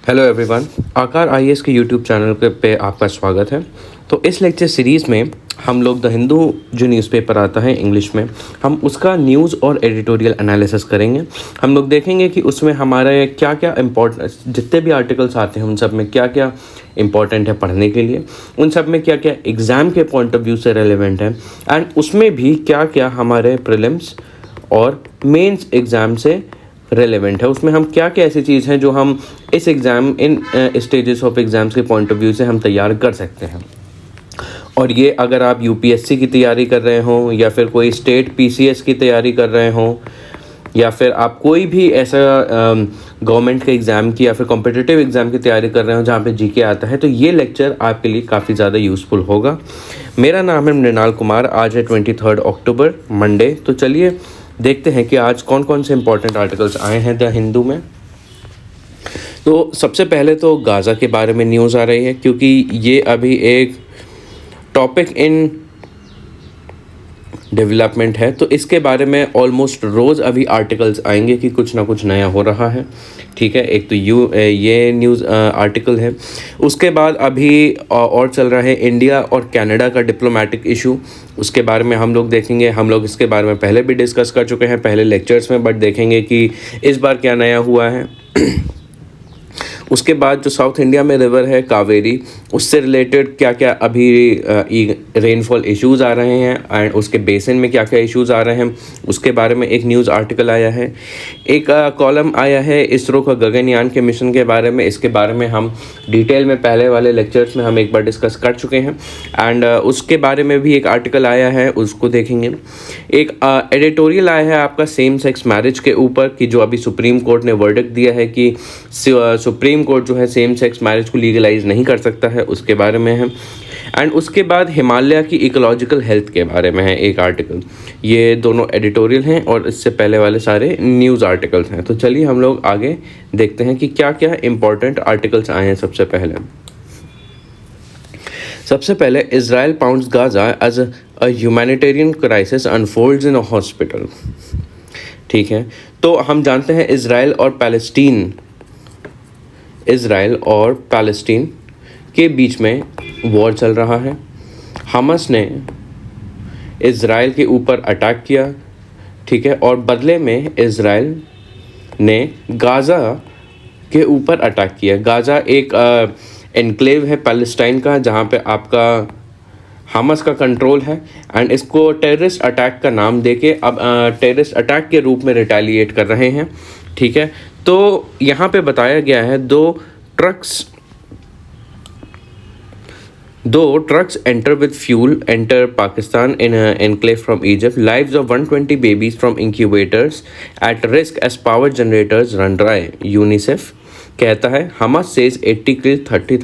Hello everyone, आकार IAS के YouTube channel पे आपका स्वागत है। तो इस लेक्चर सीरीज़ में हम लोग द हिंदू जो न्यूज़पेपर आता है इंग्लिश में, हम उसका न्यूज़ और एडिटोरियल एनालिसिस करेंगे। हम लोग देखेंगे कि उसमें हमारे क्या क्या इम्पोर्टेंट, जितने भी आर्टिकल्स आते हैं उन सब में क्या क्या इम्पोर्टेंट है पढ़ने के लिए, उन सब में क्या क्या एग्ज़ाम के पॉइंट ऑफ व्यू से रेलेवेंट है, एंड उसमें भी क्या क्या हमारे प्रीलिम्स और मेंस एग्ज़ाम से रेलेवेंट है। उसमें हम क्या क्या ऐसी चीज़ हैं जो हम इस exam in stages of exams के पॉइंट ऑफ व्यू से हम तैयार कर सकते हैं। और ये अगर आप यूपीएससी की तैयारी कर रहे हों, या फिर कोई स्टेट पीसीएस की तैयारी कर रहे हों, या फिर आप कोई भी ऐसा गवर्नमेंट के एग्ज़ाम की या फिर कॉम्पिटिटिव एग्ज़ाम की तैयारी कर रहे हो जहाँ पे जीके आता है, तो ये लेक्चर आपके लिए काफ़ी ज़्यादा यूज़फुल होगा। मेरा नाम है मृणाल कुमार। आज है 23 अक्टूबर, मंडे। तो चलिए देखते हैं कि आज कौन कौन से इंपॉर्टेंट आर्टिकल्स आए हैं द हिंदू में। तो सबसे पहले तो गाज़ा के बारे में न्यूज़ आ रही है, क्योंकि ये अभी एक टॉपिक इन डेवलपमेंट है। तो इसके बारे में ऑलमोस्ट रोज़ अभी आर्टिकल्स आएंगे कि कुछ ना कुछ नया हो रहा है। ठीक है, एक तो ये न्यूज़ आर्टिकल है। उसके बाद अभी और चल रहा है इंडिया और कनाडा का डिप्लोमेटिक इशू। उसके बारे में हम लोग देखेंगे। हम लोग इसके बारे में पहले भी डिस्कस कर चुके हैं पहले लेक्चर्स में, बट देखेंगे कि इस बार क्या नया हुआ है। उसके बाद जो साउथ इंडिया में रिवर है कावेरी, उससे रिलेटेड क्या क्या अभी रेनफॉल इश्यूज़ आ रहे हैं, एंड उसके बेसिन में क्या क्या इश्यूज़ आ रहे हैं, उसके बारे में एक न्यूज़ आर्टिकल आया है। एक कॉलम आया है इसरो का गगनयान के मिशन के बारे में। इसके बारे में हम डिटेल में पहले वाले लेक्चर्स में हम एक बार डिस्कस कर चुके हैं, एंड उसके बारे में भी एक आर्टिकल आया है, उसको देखेंगे। एक एडिटोरियल आया है आपका सेम सेक्स मैरिज के ऊपर, कि जो अभी सुप्रीम कोर्ट ने वर्डिक्ट दिया है कि सुप्रीम कोर्ट जो है सेम सेक्स मैरिज को लीगलाइज नहीं कर सकता है, उसके बारे में है। एंड उसके बाद हिमालय की इकोलॉजिकल हेल्थ के बारे में है एक आर्टिकल। ये दोनों एडिटोरियल हैं और इससे पहले वाले सारे न्यूज़ आर्टिकल्स हैं। तो चलिए हम लोग आगे देखते हैं कि क्या क्या इंपॉर्टेंट आर्टिकल्स आए हैं। सबसे पहले Israel pounds Gaza as a humanitarian crisis unfolds in a hospital. ठीक है, तो हम जानते हैं इजराइल और पैलेस्टीन के बीच में वॉर चल रहा है। हमास ने इजराइल के ऊपर अटैक किया, ठीक है, और बदले में इजराइल ने गाज़ा के ऊपर अटैक किया। गाज़ा एक एनक्लेव है पैलेस्टाइन का, जहाँ पे आपका हमास का कंट्रोल है, एंड इसको टेररिस्ट अटैक का नाम देके अब टेररिस्ट अटैक के रूप में रिटेलिएट कर रहे हैं। ठीक है, तो यहाँ पे बताया गया है दो trucks enter with fuel enter Pakistan in an enclave from Egypt. Lives of 120 babies from incubators at risk as power generators run dry. UNICEF कहता है Hamas says 80 killed 30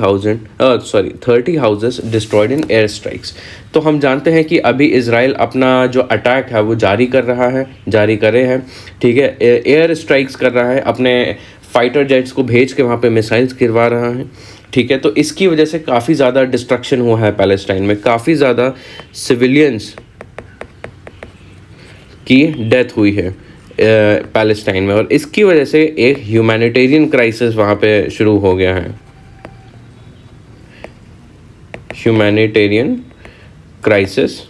houses destroyed in air strikes. तो हम जानते हैं कि अभी Israel अपना जो अटैक है वो जारी करे हैं। ठीक है, एयर स्ट्राइक्स कर रहा है, अपने फाइटर जेट्स को भेज के वहाँ पे मिसाइल्स गिरवा रहा है। ठीक है, तो इसकी वजह से काफ़ी ज़्यादा डिस्ट्रक्शन हुआ है पैलेस्टाइन में, काफ़ी ज़्यादा सिविलियंस की डेथ हुई है पैलेस्टाइन में, और इसकी वजह से एक ह्यूमैनिटेरियन क्राइसिस वहाँ पे शुरू हो गया है। ह्यूमैनिटेरियन क्राइसिस,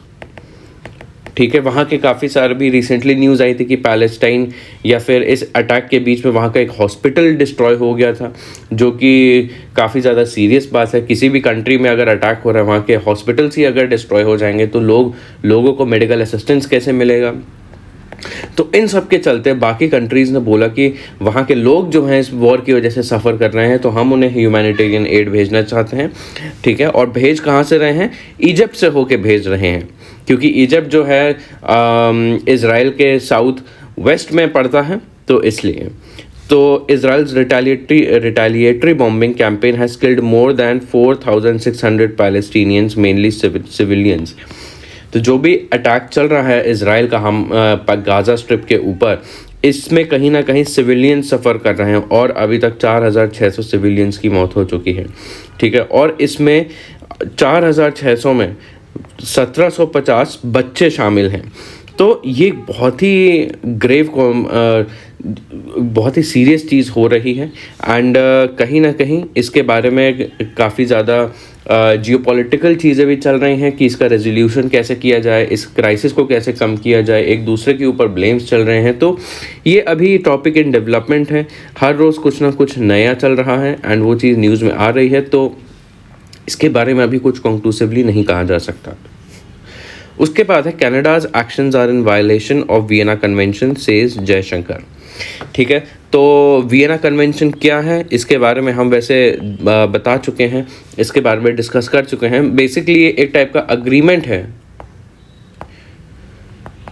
ठीक है। वहाँ के काफ़ी सारे भी रिसेंटली न्यूज़ आई थी कि पैलेस्टाइन या फिर इस अटैक के बीच में वहाँ का एक हॉस्पिटल डिस्ट्रॉय हो गया था, जो कि काफ़ी ज़्यादा सीरियस बात है। किसी भी कंट्री में अगर अटैक हो रहा है, वहाँ के हॉस्पिटल्स ही अगर डिस्ट्रॉय हो जाएंगे तो लोगों को मेडिकल असिस्टेंस कैसे मिलेगा। तो इन सब के चलते बाकी कंट्रीज़ ने बोला कि वहाँ के लोग जो हैं इस वॉर की वजह से सफ़र कर रहे हैं, तो हम उन्हें ह्यूमैनिटेरियन एड भेजना चाहते हैं। ठीक है, और भेज कहाँ से रहे हैं? इजिप्ट से होके भेज रहे हैं, क्योंकि इजिप्ट जो है इज़राइल के साउथ वेस्ट में पड़ता है, तो इसलिए। तो Israel's retaliatory bombing campaign has killed more than 4,600 Palestinians, mainly civilians. तो जो भी अटैक चल रहा है इजराइल का हम गाज़ा स्ट्रिप के ऊपर, इसमें कहीं ना कहीं सिविलियंस सफ़र कर रहे हैं, और अभी तक 4,600 सिविलियंस की मौत हो चुकी है। ठीक है, और इसमें 4,600 में 1,750 बच्चे शामिल हैं। तो ये बहुत ही ग्रेव बहुत ही सीरियस चीज़ हो रही है। एंड कहीं ना कहीं इसके बारे में काफ़ी ज़्यादा जियोपॉलिटिकल चीज़ें भी चल रही हैं कि इसका रेजोल्यूशन कैसे किया जाए, इस क्राइसिस को कैसे कम किया जाए, एक दूसरे के ऊपर ब्लेम्स चल रहे हैं। तो ये अभी टॉपिक इन डेवलपमेंट है, हर रोज़ कुछ ना कुछ नया चल रहा है एंड वो चीज़ न्यूज़ में आ रही है। तो इसके बारे में अभी कुछ कंक्लूसिवली नहीं कहा जा सकता। उसके बाद है Canada's actions are in violation of Vienna convention says Jaishankar. ठीक है, तो वियना कन्वेंशन क्या है इसके बारे में हम वैसे बता चुके हैं, इसके बारे में डिस्कस कर चुके हैं। बेसिकली ये एक टाइप का अग्रीमेंट है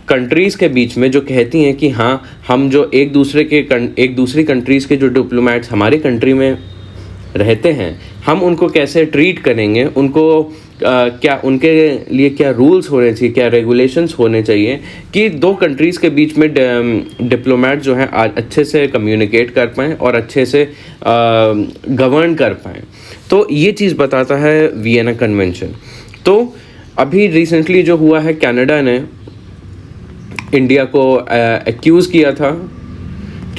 कंट्रीज़ के बीच में जो कहती हैं कि हाँ, हम जो एक दूसरी कंट्रीज़ के जो डिप्लोमेट्स हमारी कंट्री में रहते हैं, हम उनको कैसे ट्रीट करेंगे, उनको क्या उनके लिए क्या रूल्स होने चाहिए, क्या रेगुलेशंस होने चाहिए कि दो कंट्रीज़ के बीच में डिप्लोमेट जो हैं अच्छे से कम्युनिकेट कर पाएँ और अच्छे से गवर्न कर पाएँ। तो ये चीज़ बताता है वियना कन्वेंशन। तो अभी रिसेंटली जो हुआ है, कनाडा ने इंडिया को एक्यूज़ किया था,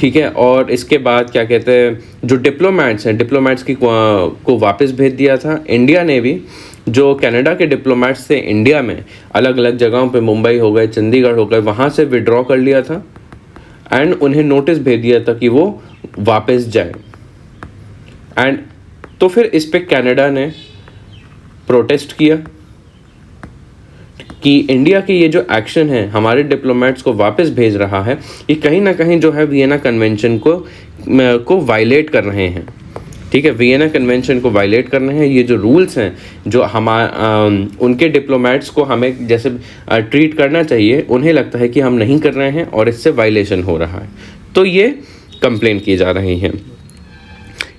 ठीक है, और इसके बाद क्या कहते हैं, जो डिप्लोमेट्स हैं, डिप्लोमेट्स को वापस भेज दिया था। इंडिया ने भी जो कनाडा के डिप्लोमेट्स थे इंडिया में अलग अलग जगहों पे, मुंबई हो गए, चंडीगढ़ हो गए, वहाँ से विड्रॉ कर लिया था एंड उन्हें नोटिस भेज दिया था कि वो वापस जाए। एंड तो फिर इस पे कनाडा ने प्रोटेस्ट किया कि इंडिया के ये जो एक्शन है, हमारे डिप्लोमेट्स को वापस भेज रहा है, ये कहीं ना कहीं जो है वियना कन्वेंशन को वायलेट कर रहे हैं। ठीक है, वियना कन्वेंशन को वायलेट कर रहे हैं। ये जो रूल्स हैं जो उनके डिप्लोमेट्स को हमें जैसे ट्रीट करना चाहिए, उन्हें लगता है कि हम नहीं कर रहे हैं और इससे वायलेशन हो रहा है, तो ये कंप्लेन की जा रही हैं।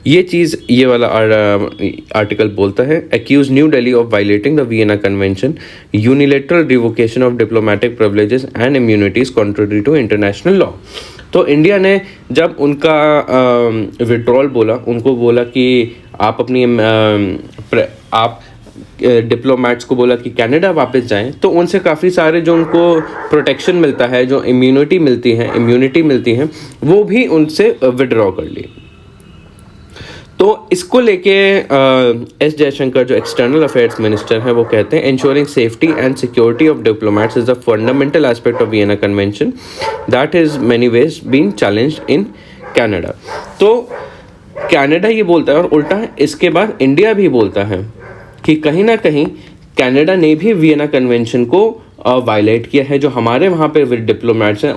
ये चीज़, ये वाला आर्टिकल बोलता है, accuse New Delhi of violating the Vienna convention, unilateral revocation of diplomatic privileges and immunities contrary to international law. तो इंडिया ने जब उनका विड्रॉल बोला, उनको बोला कि आप डिप्लोमेट्स को बोला कि कनाडा वापस जाएं, तो उनसे काफ़ी सारे जो उनको प्रोटेक्शन मिलता है, जो इम्यूनिटी मिलती है, वो भी उनसे विड्रॉ कर ली। तो इसको लेके एस जयशंकर जो एक्सटर्नल अफेयर्स मिनिस्टर हैं, वो कहते हैं insuring safety and security of diplomats is a fundamental aspect of Vienna convention that is many ways been challenged in Canada. तो कनाडा ये बोलता है और उल्टा इसके बाद इंडिया भी बोलता है कि कहीं ना कहीं कनाडा ने भी वियना कन्वेंशन को वायलेट किया है। जो हमारे वहाँ पे डिप्लोमेट्स हैं,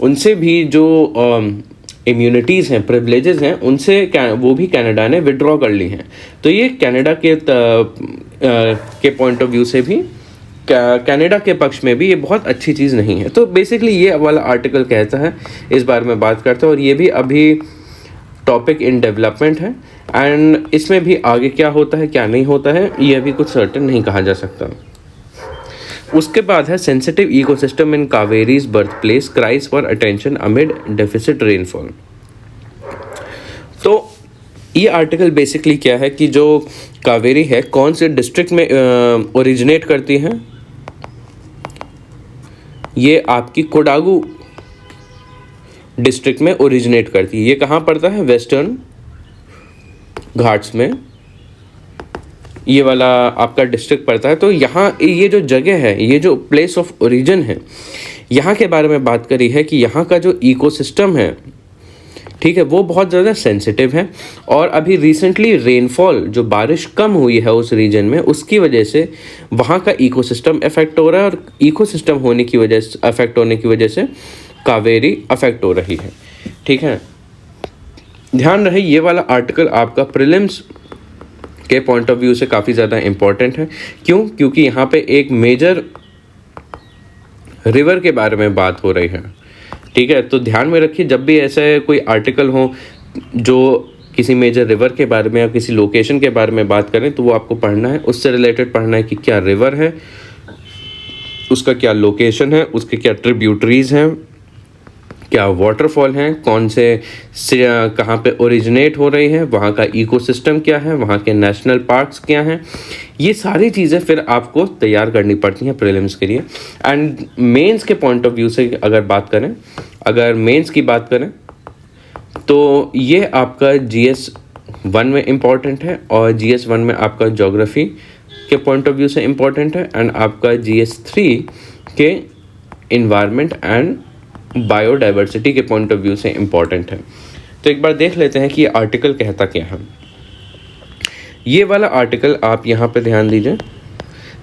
उनसे भी जो इम्यूनिटीज़ हैं, प्रिविलेजेस हैं, उनसे वो भी कनाडा ने विड्रॉ कर ली हैं। तो ये कनाडा के पॉइंट ऑफ व्यू से भी, कनाडा के पक्ष में भी ये बहुत अच्छी चीज़ नहीं है। तो बेसिकली ये वाला आर्टिकल कहता है, इस बारे में बात करता है, और ये भी अभी टॉपिक इन डेवलपमेंट है एंड इसमें भी आगे क्या होता है क्या नहीं होता है, ये अभी कुछ सर्टेन नहीं कहा जा सकता। उसके बाद है sensitive ecosystem in Kaveri's birth place cries for attention amid deficit rainfall. तो ये आर्टिकल बेसिकली क्या है कि जो कावेरी है कौन से डिस्ट्रिक्ट में ओरिजिनेट करती है, ये आपकी कोडागू डिस्ट्रिक्ट में ओरिजिनेट करती है। ये कहाँ पड़ता है, वेस्टर्न घाट्स में ये वाला आपका डिस्ट्रिक्ट पड़ता है। तो यहाँ ये जो जगह है, ये जो प्लेस ऑफ ओरिजिन है, यहाँ के बारे में बात करी है कि यहाँ का जो इकोसिस्टम है, ठीक है, वो बहुत ज़्यादा सेंसिटिव है। और अभी रिसेंटली रेनफॉल, जो बारिश कम हुई है उस रीजन में, उसकी वजह से वहाँ का इकोसिस्टम अफेक्ट हो रहा है, और इकोसिस्टम अफेक्ट होने की वजह से कावेरी अफेक्ट हो रही है। ठीक है, ध्यान रहे ये वाला आर्टिकल आपका प्रीलिम्स के पॉइंट ऑफ व्यू से काफ़ी ज़्यादा इम्पॉर्टेंट है। क्यों? क्योंकि यहाँ पे एक मेजर रिवर के बारे में बात हो रही है। ठीक है, तो ध्यान में रखिए जब भी ऐसा कोई आर्टिकल हो जो किसी मेजर रिवर के बारे में या किसी लोकेशन के बारे में बात करें, तो वो आपको पढ़ना है, उससे रिलेटेड पढ़ना है कि क्या रिवर है, उसका क्या लोकेशन है, उसके क्या ट्रिब्यूटरीज हैं, क्या वाटरफॉल हैं, कौन से कहाँ पे ओरिजिनेट हो रही हैं, वहाँ का इकोसिस्टम क्या है, वहाँ के नेशनल पार्क्स क्या हैं, ये सारी चीज़ें फिर आपको तैयार करनी पड़ती हैं प्रीलिम्स के लिए। एंड मेंस के पॉइंट ऑफ व्यू से अगर मेंस की बात करें तो ये आपका GS1 में इम्पॉर्टेंट है, और GS1 में आपका ज्योग्राफी के पॉइंट ऑफ व्यू से इम्पॉर्टेंट है, एंड आपका GS3 के इन्वायरमेंट एंड बायोडाइवर्सिटी के पॉइंट ऑफ व्यू से इम्पॉर्टेंट है। तो एक बार देख लेते हैं कि ये आर्टिकल कहता क्या है। ये वाला आर्टिकल आप यहाँ पे ध्यान दीजिए,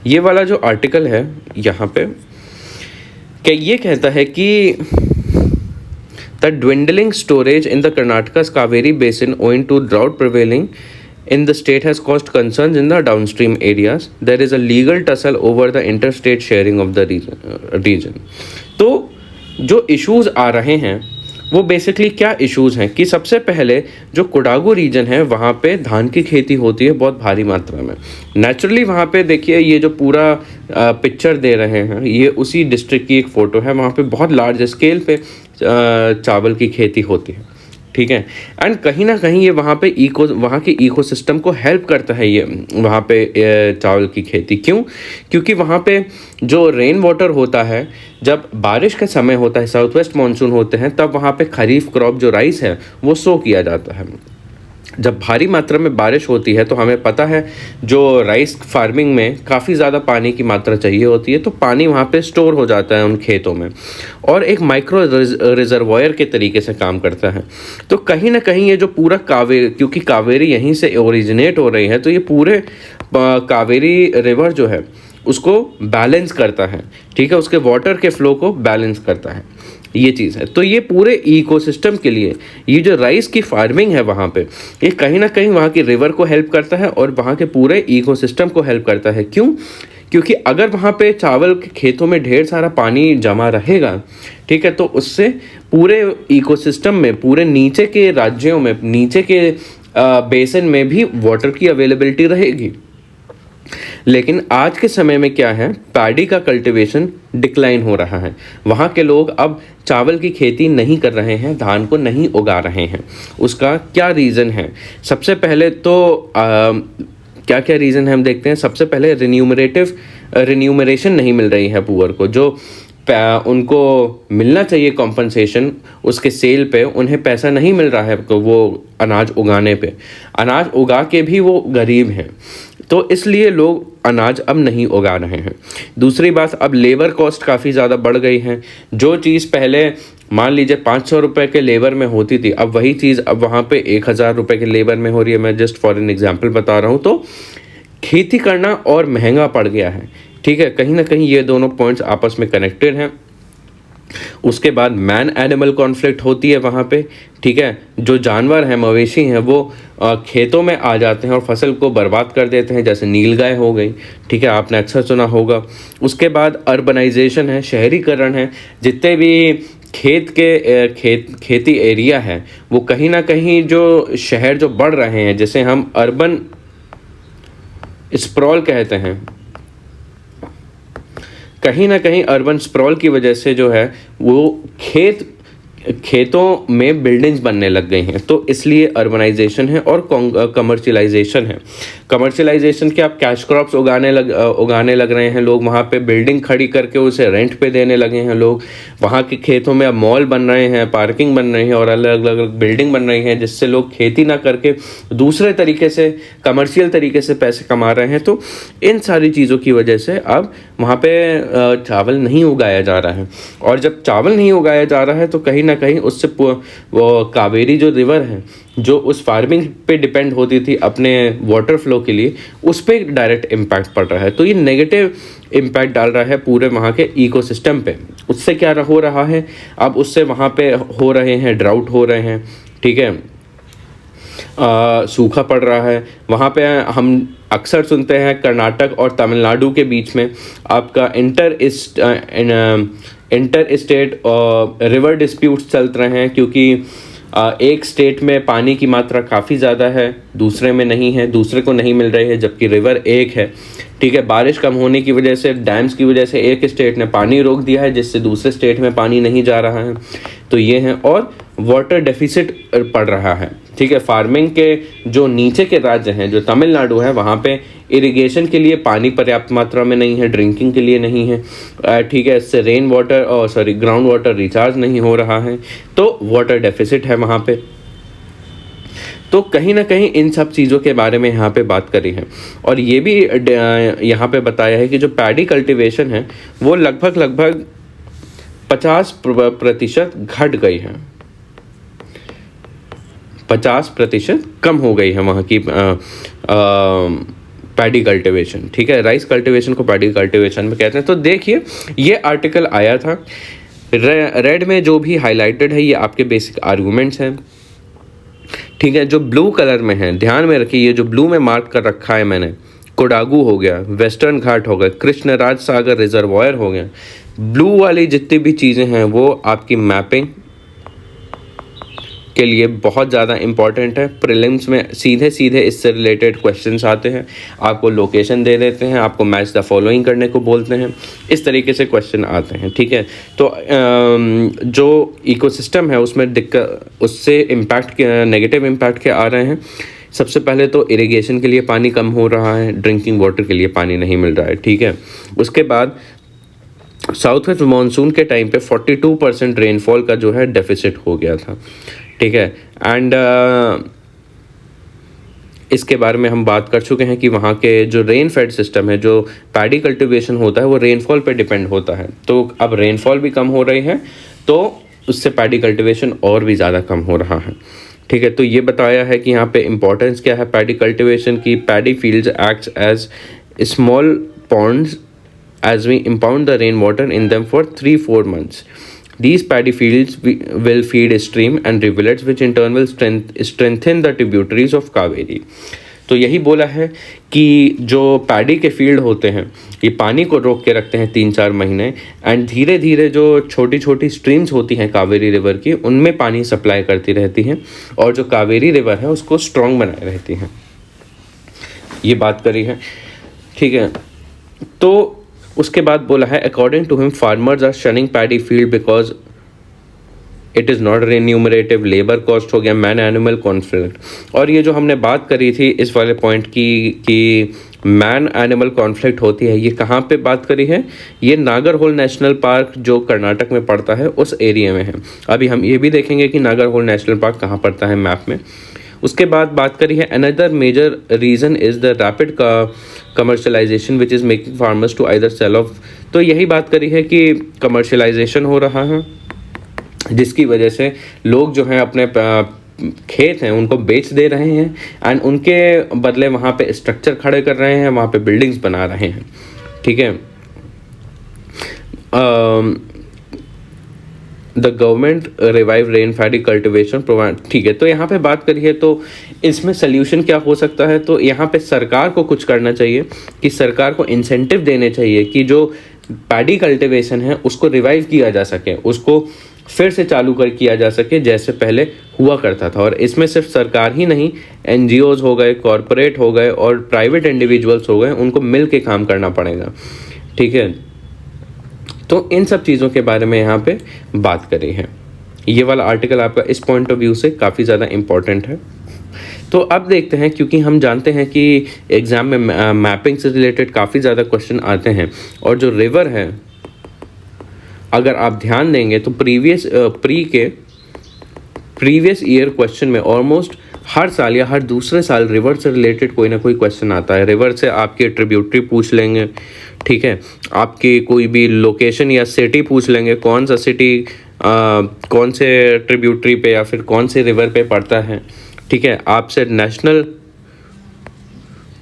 ये वाला जो आर्टिकल है यहाँ पे क्या ये कहता है कि the dwindling storage in the Karnataka's Kaveri basin owing to drought prevailing in the state has caused concerns in the downstream areas. There is a legal tussle over the interstate sharing of the region. तो जो issues आ रहे हैं वो basically क्या issues हैं कि सबसे पहले जो कोडागू रीजन है वहाँ पे धान की खेती होती है बहुत भारी मात्रा में। नेचुरली वहाँ पे देखिए ये जो पूरा पिक्चर दे रहे हैं ये उसी डिस्ट्रिक्ट की एक फ़ोटो है। वहाँ पे बहुत लार्ज स्केल पे चावल की खेती होती है, ठीक है। एंड कहीं ना कहीं ये वहाँ के इकोसिस्टम को हेल्प करता है ये वहाँ पे चावल की खेती। क्योंकि वहाँ पे जो रेन वाटर होता है, जब बारिश का समय होता है, साउथ वेस्ट मानसून होते हैं, तब वहाँ पे खरीफ क्रॉप जो राइस है वो सो किया जाता है। जब भारी मात्रा में बारिश होती है तो हमें पता है जो राइस फार्मिंग में काफ़ी ज़्यादा पानी की मात्रा चाहिए होती है, तो पानी वहाँ पे स्टोर हो जाता है उन खेतों में और एक माइक्रो रिजर्वायर के तरीके से काम करता है। तो कहीं ना कहीं ये जो पूरा कावेरी, क्योंकि कावेरी यहीं से ओरिजिनेट हो रही है, तो ये पूरे कावेरी रिवर जो है उसको बैलेंस करता है, ठीक है, उसके वाटर के फ्लो को बैलेंस करता है, ये चीज़ है। तो ये पूरे इकोसिस्टम के लिए ये जो राइस की फार्मिंग है वहाँ पे, ये कहीं ना कहीं वहाँ की रिवर को हेल्प करता है और वहाँ के पूरे इकोसिस्टम को हेल्प करता है। क्योंकि अगर वहाँ पे चावल के खेतों में ढेर सारा पानी जमा रहेगा, ठीक है, तो उससे पूरे इकोसिस्टम में, पूरे नीचे के राज्यों में, नीचे के बेसिन में भी वाटर की अवेलेबिलिटी रहेगी। लेकिन आज के समय में क्या है, पैडी का कल्टीवेशन डिक्लाइन हो रहा है। वहाँ के लोग अब चावल की खेती नहीं कर रहे हैं, धान को नहीं उगा रहे हैं। उसका क्या रीज़न है? सबसे पहले तो क्या क्या रीज़न है हम देखते हैं। सबसे पहले रिन्यूमरेशन नहीं मिल रही है पुअर को, जो उनको मिलना चाहिए कॉम्पनसेशन उसके सेल पे, उन्हें पैसा नहीं मिल रहा है। तो वो अनाज उगाने पे, अनाज उगा के भी वो गरीब हैं, तो इसलिए लोग अनाज अब नहीं उगा रहे हैं। दूसरी बात, अब लेबर कॉस्ट काफ़ी ज़्यादा बढ़ गई है। जो चीज़ पहले मान लीजिए 500 रुपये के लेबर में होती थी, अब वही चीज़ अब वहाँ पे 1000 रुपये के लेबर में हो रही है। मैं जस्ट फॉर एन एग्जांपल बता रहा हूँ। तो खेती करना और महंगा पड़ गया है, ठीक है। कहीं ना कहीं ये दोनों पॉइंट्स आपस में कनेक्टेड हैं। उसके बाद मैन एनिमल कॉन्फ्लिक्ट होती है वहाँ पे, ठीक है। जो जानवर हैं, मवेशी हैं, वो खेतों में आ जाते हैं और फसल को बर्बाद कर देते हैं, जैसे नीलगाय हो गई, ठीक है, आपने अक्सर सुना होगा। उसके बाद अर्बनाइजेशन है, शहरीकरण है। जितने भी खेती एरिया है वो कहीं ना कहीं जो शहर जो बढ़ रहे हैं, जिसे हम अर्बन स्प्रॉल कहते हैं, कहीं ना कहीं अर्बन स्प्रॉल की वजह से जो है वो खेतों में बिल्डिंग्स बनने लग गई हैं। तो इसलिए अर्बनाइजेशन है और कमर्शियलाइजेशन है। कमर्शियलाइजेशन के आप कैश क्रॉप्स उगाने लग रहे हैं लोग, वहाँ पे बिल्डिंग खड़ी करके उसे रेंट पे देने लगे हैं लोग। वहाँ के खेतों में अब मॉल बन रहे हैं, पार्किंग बन रही है और अलग अलग बिल्डिंग बन रही हैं, जिससे लोग खेती ना करके दूसरे तरीके से, कमर्शियल तरीके से पैसे कमा रहे हैं। तो इन सारी चीज़ों की वजह से अब वहाँ पे चावल नहीं उगाया जा रहा है। और जब चावल नहीं उगाया जा रहा है तो कहीं ना कहीं उससे वो कावेरी जो रिवर है, जो उस फार्मिंग पे डिपेंड होती थी अपने वाटर फ्लो के लिए, उस पर डायरेक्ट इम्पैक्ट पड़ रहा है। तो ये नेगेटिव इम्पैक्ट डाल रहा है पूरे वहाँ के इकोसिस्टम पे। उससे क्या हो रहा है, अब उससे वहाँ पे हो रहे हैं ड्राउट हो रहे हैं, ठीक है, सूखा पड़ रहा है। वहाँ पे हम अक्सर सुनते हैं कर्नाटक और तमिलनाडु के बीच में आपका इंटर स्टेट रिवर डिस्प्यूट्स चल रहे हैं, क्योंकि एक स्टेट में पानी की मात्रा काफ़ी ज़्यादा है, दूसरे में नहीं है, दूसरे को नहीं मिल रही है, जबकि रिवर एक है, ठीक है। बारिश कम होने की वजह से, डैम्स की वजह से एक स्टेट ने पानी रोक दिया है, जिससे दूसरे स्टेट में पानी नहीं जा रहा है। तो ये हैं, और वाटर डेफिसिट पड़ रहा है, ठीक है। फार्मिंग के जो नीचे के राज्य हैं, जो तमिलनाडु है, वहाँ पे इरिगेशन के लिए पानी पर्याप्त मात्रा में नहीं है, ड्रिंकिंग के लिए नहीं है, ठीक है। इससे रेन वाटर और ग्राउंड वाटर रिचार्ज नहीं हो रहा है, तो वाटर डेफिसिट है वहाँ पे। तो कहीं ना कहीं इन सब चीज़ों के बारे में यहाँ पे बात करी है। और ये भी यहाँ पे बताया है कि जो पैडी कल्टीवेशन है वो लगभग 50% घट गई है, 50% कम हो गई है वहाँ की पैडी कल्टीवेशन, ठीक है। राइस कल्टीवेशन को पैडी कल्टीवेशन में कहते हैं। तो देखिए, ये आर्टिकल आया था, रेड में जो भी हाईलाइटेड है ये आपके बेसिक आर्गूमेंट्स हैं, ठीक है। जो ब्लू कलर में है, ध्यान में रखिए, ये जो ब्लू में मार्क कर रखा है मैंने, कोडागू हो गया, वेस्टर्न घाट हो गया, कृष्णराज सागर रिजर्वायर हो गया, ब्लू वाली जितनी भी चीज़ें हैं वो आपकी मैपिंग के लिए बहुत ज़्यादा इंपॉर्टेंट है। प्रीलिम्स में सीधे सीधे इससे रिलेटेड क्वेश्चंस आते हैं, आपको लोकेशन दे देते हैं, आपको मैच द फॉलोइंग करने को बोलते हैं, इस तरीके से क्वेश्चन आते हैं, ठीक है। तो जो इकोसिस्टम है उसमें दिक्कत, उससे इम्पैक्ट, नेगेटिव इम्पैक्ट क्या आ रहे हैं। सबसे पहले तो इरिगेशन के लिए पानी कम हो रहा है, ड्रिंकिंग वाटर के लिए पानी नहीं मिल रहा है, ठीक है। उसके बाद साउथ वेस्ट मानसून के टाइम पे 42% रेनफॉल का जो है डेफिसिट हो गया था, ठीक है। एंड इसके बारे में हम बात कर चुके हैं कि वहाँ के जो रेन फेड सिस्टम है, जो पैडी कल्टीवेशन होता है वो रेनफॉल पे डिपेंड होता है। तो अब रेनफॉल भी कम हो रही है, तो उससे पैडी कल्टीवेशन और भी ज़्यादा कम हो रहा है, ठीक है। तो ये बताया है कि यहाँ पे इम्पोर्टेंस क्या है पैडी कल्टीवेशन की। Paddy fields acts as small ponds as we impound the rainwater in them for 3-4 months. These paddy fields will feed a stream and rivulets which in turn will strengthen the tributaries of Kaveri. तो यही बोला है कि जो paddy के field होते हैं ये पानी को रोक के रखते हैं 3-4 महीने, एंड धीरे धीरे जो छोटी छोटी स्ट्रीम्स होती हैं कावेरी रिवर की, उनमें पानी सप्लाई करती रहती हैं, और जो कावेरी रिवर है उसको स्ट्रॉन्ग बनाए रहती हैं। ये बात करी है, ठीक है। तो उसके बाद बोला है, according to him farmers are shunning paddy field because it is not remunerative, labour cost हो गया, मैन एनिमल कॉन्फ्लिक्ट। और ये जो हमने बात करी थी इस वाले पॉइंट की कि मैन एनिमल कॉन्फ्लिक्ट होती है, ये कहाँ पे बात करी है, ये नागरहोल नेशनल पार्क जो कर्नाटक में पड़ता है उस एरिया में है। अभी हम ये भी देखेंगे कि नागरहोल नेशनल पार्क कहाँ पड़ता है मैप में। उसके बाद बात करी है, another major reason is the rapid commercialization which is making farmers to either sell off. तो यही बात करी है कि कमर्शलाइजेशन हो रहा है, जिसकी वजह से लोग जो हैं अपने खेत हैं उनको बेच दे रहे हैं, एंड उनके बदले वहाँ पे स्ट्रक्चर खड़े कर रहे हैं, वहाँ पे बिल्डिंग्स बना रहे हैं, ठीक है। The government revive rain paddy cultivation provide, ठीक है। तो यहाँ पे बात करिए तो इसमें सल्यूशन क्या हो सकता है। तो यहाँ पे सरकार को कुछ करना चाहिए कि सरकार को इंसेंटिव देने चाहिए कि जो पैडी कल्टिवेशन है उसको रिवाइव किया जा सके, उसको फिर से चालू किया जा सके जैसे पहले हुआ करता था। और इसमें सिर्फ सरकार ही नहीं, NGOs हो गए, कॉरपोरेट हो गए और प्राइवेट इंडिविजुअल्स हो गए, उनको मिल के काम करना पड़ेगा, ठीक है। तो इन सब चीज़ों के बारे में यहाँ पे बात करी है। ये वाला आर्टिकल आपका इस पॉइंट ऑफ व्यू से काफ़ी ज़्यादा इम्पॉर्टेंट है। तो अब देखते हैं, क्योंकि हम जानते हैं कि एग्ज़ाम में मैपिंग से रिलेटेड काफ़ी ज़्यादा क्वेश्चन आते हैं, और जो रिवर है अगर आप ध्यान देंगे तो प्रीवियस ईयर क्वेश्चन में ऑलमोस्ट हर साल या हर दूसरे साल रिवर से रिलेटेड कोई ना कोई क्वेश्चन आता है। रिवर से आपके ट्रिब्यूटरी पूछ लेंगे, ठीक है, आपकी कोई भी लोकेशन या सिटी पूछ लेंगे, कौन सा सिटी कौन से ट्रिब्यूटरी पे या फिर कौन से रिवर पे पड़ता है, ठीक है। आपसे नेशनल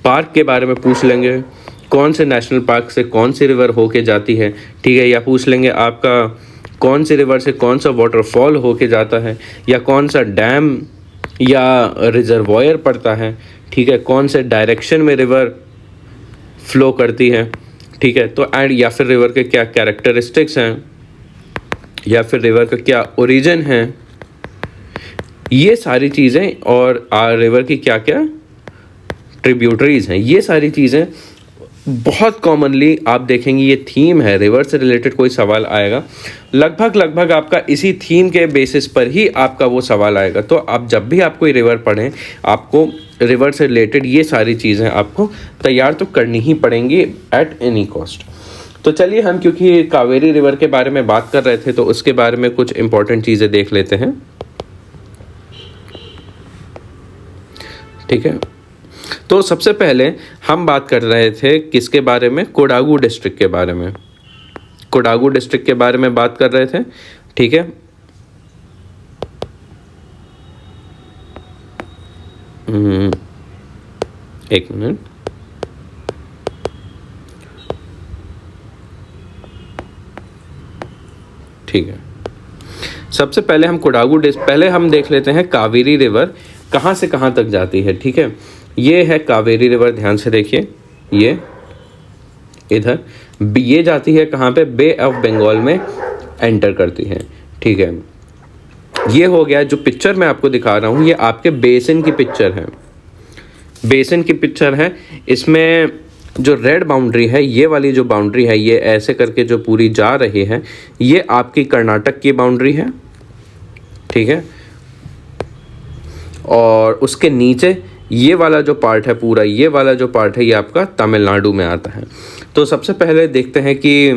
पार्क के बारे में पूछ लेंगे, कौन से नेशनल पार्क से कौन सी रिवर होके जाती है, ठीक है। या पूछ लेंगे आपका कौन सी रिवर से कौन सा वाटरफॉल होके जाता है, या कौन सा डैम या रिजर्वायर पड़ता है, ठीक है, कौन से डायरेक्शन में रिवर फ्लो करती है, ठीक है। तो एंड या फिर रिवर के क्या कैरेक्टरिस्टिक्स हैं, या फिर रिवर का क्या ओरिजिन है, ये सारी चीज़ें, और रिवर की क्या क्या ट्रिब्यूटरीज हैं, ये सारी चीज़ें बहुत कॉमनली आप देखेंगे ये थीम है, रिवर से रिलेटेड कोई सवाल आएगा, लगभग आपका इसी थीम के बेसिस पर ही आपका वो सवाल आएगा। तो आप जब भी आप कोई रिवर पढ़ें, आपको रिवर से रिलेटेड ये सारी चीज़ें आपको तैयार तो करनी ही पड़ेंगी एट एनी कॉस्ट। तो चलिए हम, क्योंकि कावेरी रिवर के बारे में बात कर रहे थे, तो उसके बारे में कुछ इंपॉर्टेंट चीज़ें देख लेते हैं। ठीक है, तो सबसे पहले हम बात कर रहे थे किसके बारे में, कोडागू डिस्ट्रिक्ट के बारे में। कोडागू डिस्ट्रिक्ट के बारे में बात कर रहे थे। ठीक है, एक मिनट। ठीक है, सबसे पहले हम पहले हम देख लेते हैं कावेरी रिवर कहाँ से कहाँ तक जाती है। ठीक है, ये है कावेरी रिवर, ध्यान से देखिए, ये इधर ये जाती है कहाँ पे, बे ऑफ बंगाल में एंटर करती है। ठीक है, ये हो गया। जो पिक्चर मैं आपको दिखा रहा हूँ ये आपके बेसिन की पिक्चर है, बेसिन की पिक्चर है। इसमें जो रेड बाउंड्री है, ये वाली जो बाउंड्री है, ये ऐसे करके जो पूरी जा रही है, ये आपकी कर्नाटक की बाउंड्री है। ठीक है, और उसके नीचे ये वाला जो पार्ट है, पूरा ये वाला जो पार्ट है, ये आपका तमिलनाडु में आता है। तो सबसे पहले देखते हैं कि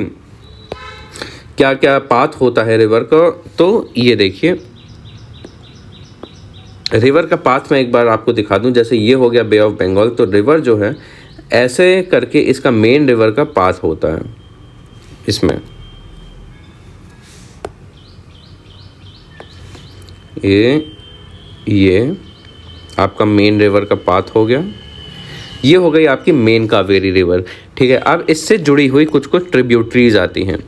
क्या क्या पाथ होता है रिवर का। तो ये देखिए, रिवर का पाथ मैं एक बार आपको दिखा दूं। जैसे ये हो गया बे ऑफ बंगाल, तो रिवर जो है ऐसे करके इसका मेन रिवर का पाथ होता है। इसमें ये आपका मेन रिवर का पाथ हो गया। ये हो गई आपकी मेन कावेरी रिवर। ठीक है, अब इससे जुड़ी हुई कुछ कुछ ट्रिब्यूटरीज आती हैं।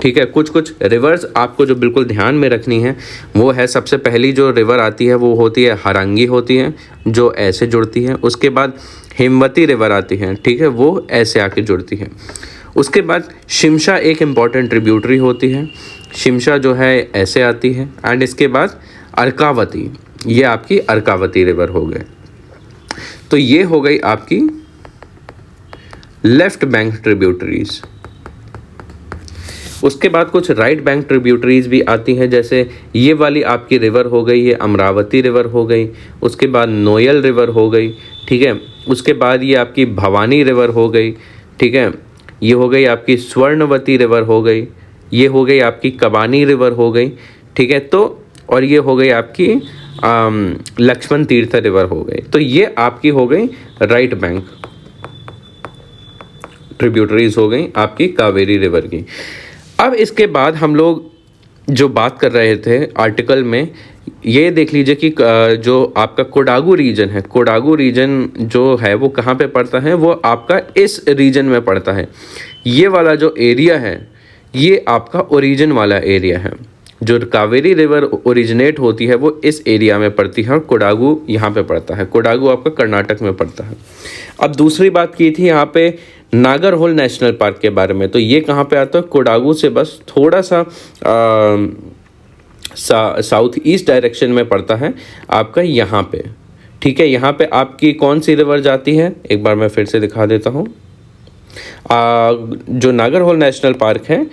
ठीक है, कुछ कुछ रिवर्स आपको जो बिल्कुल ध्यान में रखनी है वो है, सबसे पहली जो रिवर आती है वो होती है हरंगी होती है, जो ऐसे जुड़ती है। उसके बाद हेमवती रिवर आती है। ठीक है, वो ऐसे आके जुड़ती है। उसके बाद शिमशा एक इम्पॉर्टेंट ट्रिब्यूटरी होती है, शिमशा जो है ऐसे आती है। एंड इसके बाद अर्कावती, ये आपकी अर्कावती रिवर हो गए। तो ये हो गई आपकी लेफ्ट बैंक ट्रिब्यूटरीज। उसके बाद कुछ राइट बैंक ट्रिब्यूटरीज भी आती हैं, जैसे ये वाली आपकी रिवर हो गई, ये अमरावती रिवर हो गई। उसके बाद नोयल रिवर हो गई। ठीक है, उसके बाद ये आपकी भवानी रिवर हो गई। ठीक है, ये हो गई आपकी स्वर्णवती रिवर हो गई। ये हो गई आपकी कबानी रिवर हो गई। ठीक है, तो और ये हो गई आपकी लक्ष्मण तीर्थ रिवर हो गई। तो ये आपकी हो गई राइट बैंक ट्रिब्यूटरीज हो गई आपकी कावेरी रिवर की। अब इसके बाद हम लोग जो बात कर रहे थे आर्टिकल में, ये देख लीजिए कि जो आपका कोडागू रीजन है, कोडागू रीजन जो है वो कहाँ पे पड़ता है, वो आपका इस रीजन में पड़ता है। ये वाला जो एरिया है ये आपका ओरिजिन वाला एरिया है। जो कावेरी रिवर ओरिजिनेट होती है वो इस एरिया में पड़ती है और कोडागू यहाँ पे पड़ता है। कोडागू आपका कर्नाटक में पड़ता है। अब दूसरी बात की थी यहाँ पे नागरहोल नेशनल पार्क के बारे में, तो ये कहाँ पे आता है, कोडागू से बस थोड़ा सा साउथ ईस्ट डायरेक्शन में पड़ता है आपका यहाँ पे। ठीक है, यहाँ पे आपकी कौन सी रिवर जाती है, एक बार मैं फिर से दिखा देता हूँ। जो नागरहोल नेशनल पार्क है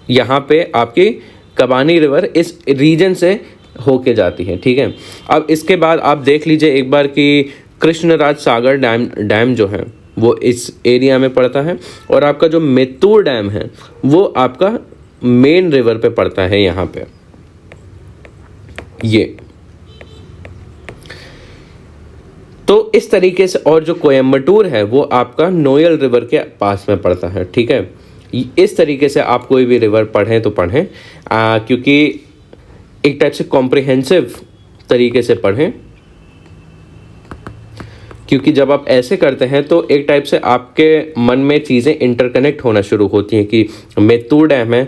यहाँ पे आपकी कबानी रिवर इस रीजन से होके जाती है। ठीक है, अब इसके बाद आप देख लीजिए एक बार कि कृष्णराज सागर डैम जो है वो इस एरिया में पड़ता है, और आपका जो मेत्तूर डैम है वो आपका मेन रिवर पे पड़ता है यहाँ पे। ये तो इस तरीके से, और जो कोयम्बटूर है वो आपका नोयल रिवर के पास में पड़ता है। ठीक है, इस तरीके से आप कोई भी रिवर पढ़ें तो पढ़ें, क्योंकि एक टाइप से कॉम्प्रिहेंसिव तरीके से पढ़ें, क्योंकि जब आप ऐसे करते हैं तो एक टाइप से आपके मन में चीज़ें इंटरकनेक्ट होना शुरू होती हैं कि मेत्तूर डैम है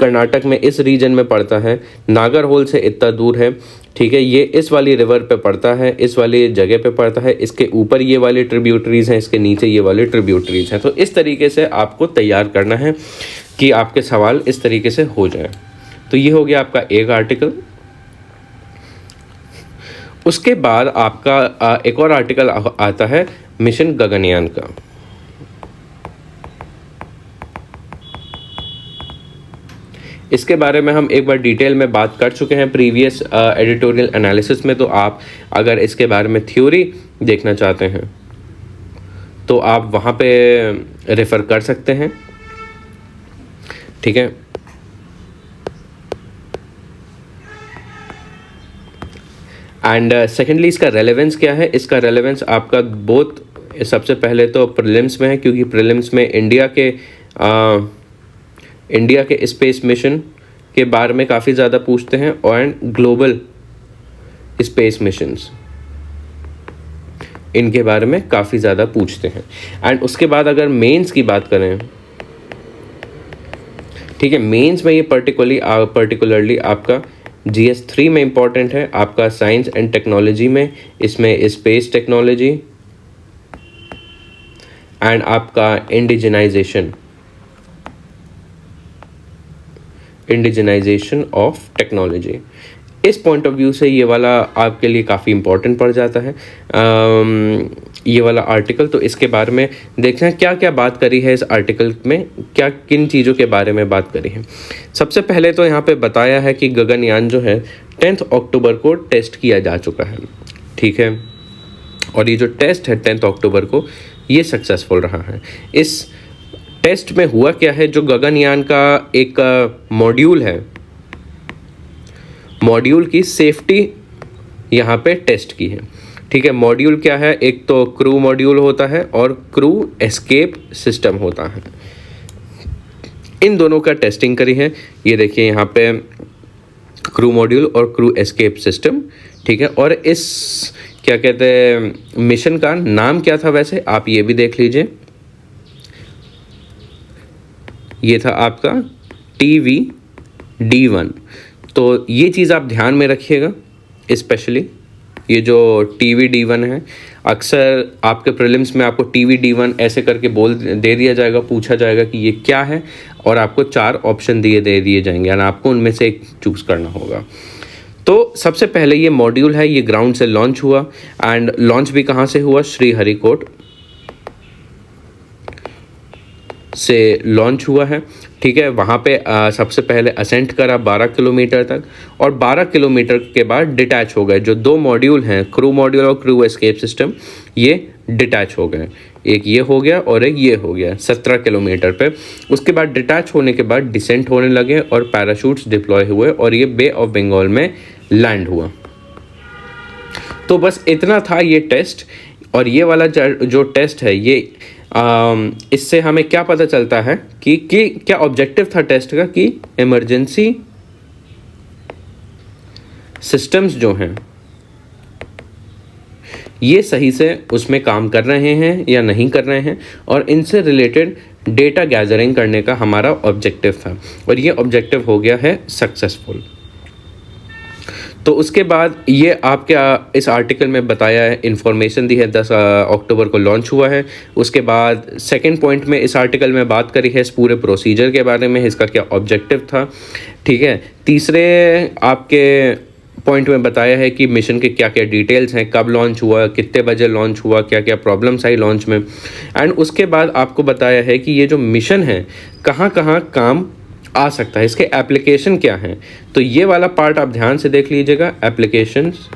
कर्नाटक में इस रीजन में पड़ता है, नागरहोल से इतना दूर है। ठीक है, ये इस वाली रिवर पे पड़ता है, इस वाली जगह पे पड़ता है, इसके ऊपर ये वाली ट्रिब्यूटरीज हैं, इसके नीचे ये वाली ट्रिब्यूटरीज हैं। तो इस तरीके से आपको तैयार करना है कि आपके सवाल इस तरीके से हो जाए। तो ये हो गया आपका एक आर्टिकल। उसके बाद आपका एक और आर्टिकल आता है मिशन गगनयान का। इसके बारे में हम एक बार डिटेल में बात कर चुके हैं प्रीवियस एडिटोरियल एनालिसिस में, तो आप अगर इसके बारे में थ्योरी देखना चाहते हैं तो आप वहाँ पे रेफ़र कर सकते हैं, ठीक है। एंड सेकेंडली इसका रेलेवेंस क्या है? इसका रेलेवेंस आपका बोथ सबसे पहले तो प्रीलिम्स में है, क्योंकि प्रीलिम्स में इंडिया के स्पेस मिशन के बारे में काफ़ी ज़्यादा पूछते हैं और ग्लोबल स्पेस मिशंस इनके बारे में काफ़ी ज़्यादा पूछते हैं। एंड उसके बाद अगर मेंस की बात करें, ठीक है, मेंस में ये पर्टिकुलरली आपका GS3 में इम्पॉर्टेंट है, आपका साइंस एंड टेक्नोलॉजी में इसमें स्पेस टेक्नोलॉजी एंड आपका इंडिजिनाइजेशन ऑफ टेक्नोलॉजी। इस पॉइंट ऑफ व्यू से ये वाला आपके लिए काफ़ी इम्पोर्टेंट पड़ जाता है ये वाला आर्टिकल। तो इसके बारे में देखना क्या क्या बात करी है इस आर्टिकल में, क्या किन चीज़ों के बारे में बात करी है। सबसे पहले तो यहाँ पे बताया है कि गगनयान जो है 10 अक्टूबर को टेस्ट किया जा चुका है, ठीक है, और ये जो टेस्ट है 10 अक्टूबर को ये सक्सेसफुल रहा है। इस टेस्ट में हुआ क्या है, जो गगनयान का एक मॉड्यूल है, मॉड्यूल की सेफ्टी यहाँ पे टेस्ट की है, ठीक है। मॉड्यूल क्या है? एक तो क्रू मॉड्यूल होता है और क्रू एस्केप सिस्टम होता है, इन दोनों का टेस्टिंग करी है। ये देखिए यहाँ पे क्रू मॉड्यूल और क्रू एस्केप सिस्टम, ठीक है। और इस क्या कहते हैं मिशन का नाम क्या था वैसे, आप ये भी देख लीजिए, ये था आपका TVD1। तो ये चीज़ आप ध्यान में रखिएगा, स्पेशली ये जो TVD1 है, अक्सर आपके प्रीलिम्स में आपको TVD1 ऐसे करके दे दिया जाएगा, पूछा जाएगा कि ये क्या है, और आपको 4 ऑप्शन दे दिए जाएंगे और आपको उनमें से एक चूज़ करना होगा। तो सबसे पहले ये मॉड्यूल है, ये ग्राउंड से लॉन्च हुआ, एंड लॉन्च भी कहाँ से हुआ? श्रीहरिकोट से लॉन्च हुआ है, ठीक है। वहाँ पे सबसे पहले असेंट करा 12 किलोमीटर तक, और 12 किलोमीटर के बाद डिटैच हो गए। जो 2 मॉड्यूल हैं, क्रू मॉड्यूल और क्रू एस्केप सिस्टम, ये डिटैच हो गए, एक ये हो गया और एक ये हो गया 17 किलोमीटर पे। उसके बाद डिटैच होने के बाद डिसेंट होने लगे और पैराशूट्स डिप्लॉय हुए और ये बे ऑफ बंगाल में लैंड हुआ। तो बस इतना था ये टेस्ट। और ये वाला जो टेस्ट है, ये इससे हमें क्या पता चलता है कि क्या ऑब्जेक्टिव था टेस्ट का, कि इमरजेंसी सिस्टम्स जो हैं ये सही से उसमें काम कर रहे हैं या नहीं कर रहे हैं, और इनसे रिलेटेड डेटा गैदरिंग करने का हमारा ऑब्जेक्टिव था, और ये ऑब्जेक्टिव हो गया है सक्सेसफुल। तो उसके बाद ये आपके इस आर्टिकल में बताया है, इन्फॉर्मेशन दी है 10 अक्टूबर को लॉन्च हुआ है। उसके बाद सेकंड पॉइंट में इस आर्टिकल में बात करी है इस पूरे प्रोसीजर के बारे में, इसका क्या ऑब्जेक्टिव था, ठीक है। तीसरे आपके पॉइंट में बताया है कि मिशन के क्या क्या डिटेल्स हैं, कब लॉन्च हुआ, कितने बजे लॉन्च हुआ, क्या क्या प्रॉब्लम्स आई लॉन्च में। एंड उसके बाद आपको बताया है कि ये जो मिशन है कहाँ कहाँ काम आ सकता है, इसके एप्लीकेशन क्या हैं। तो ये वाला पार्ट आप ध्यान से देख लीजिएगा, एप्लीकेशंस,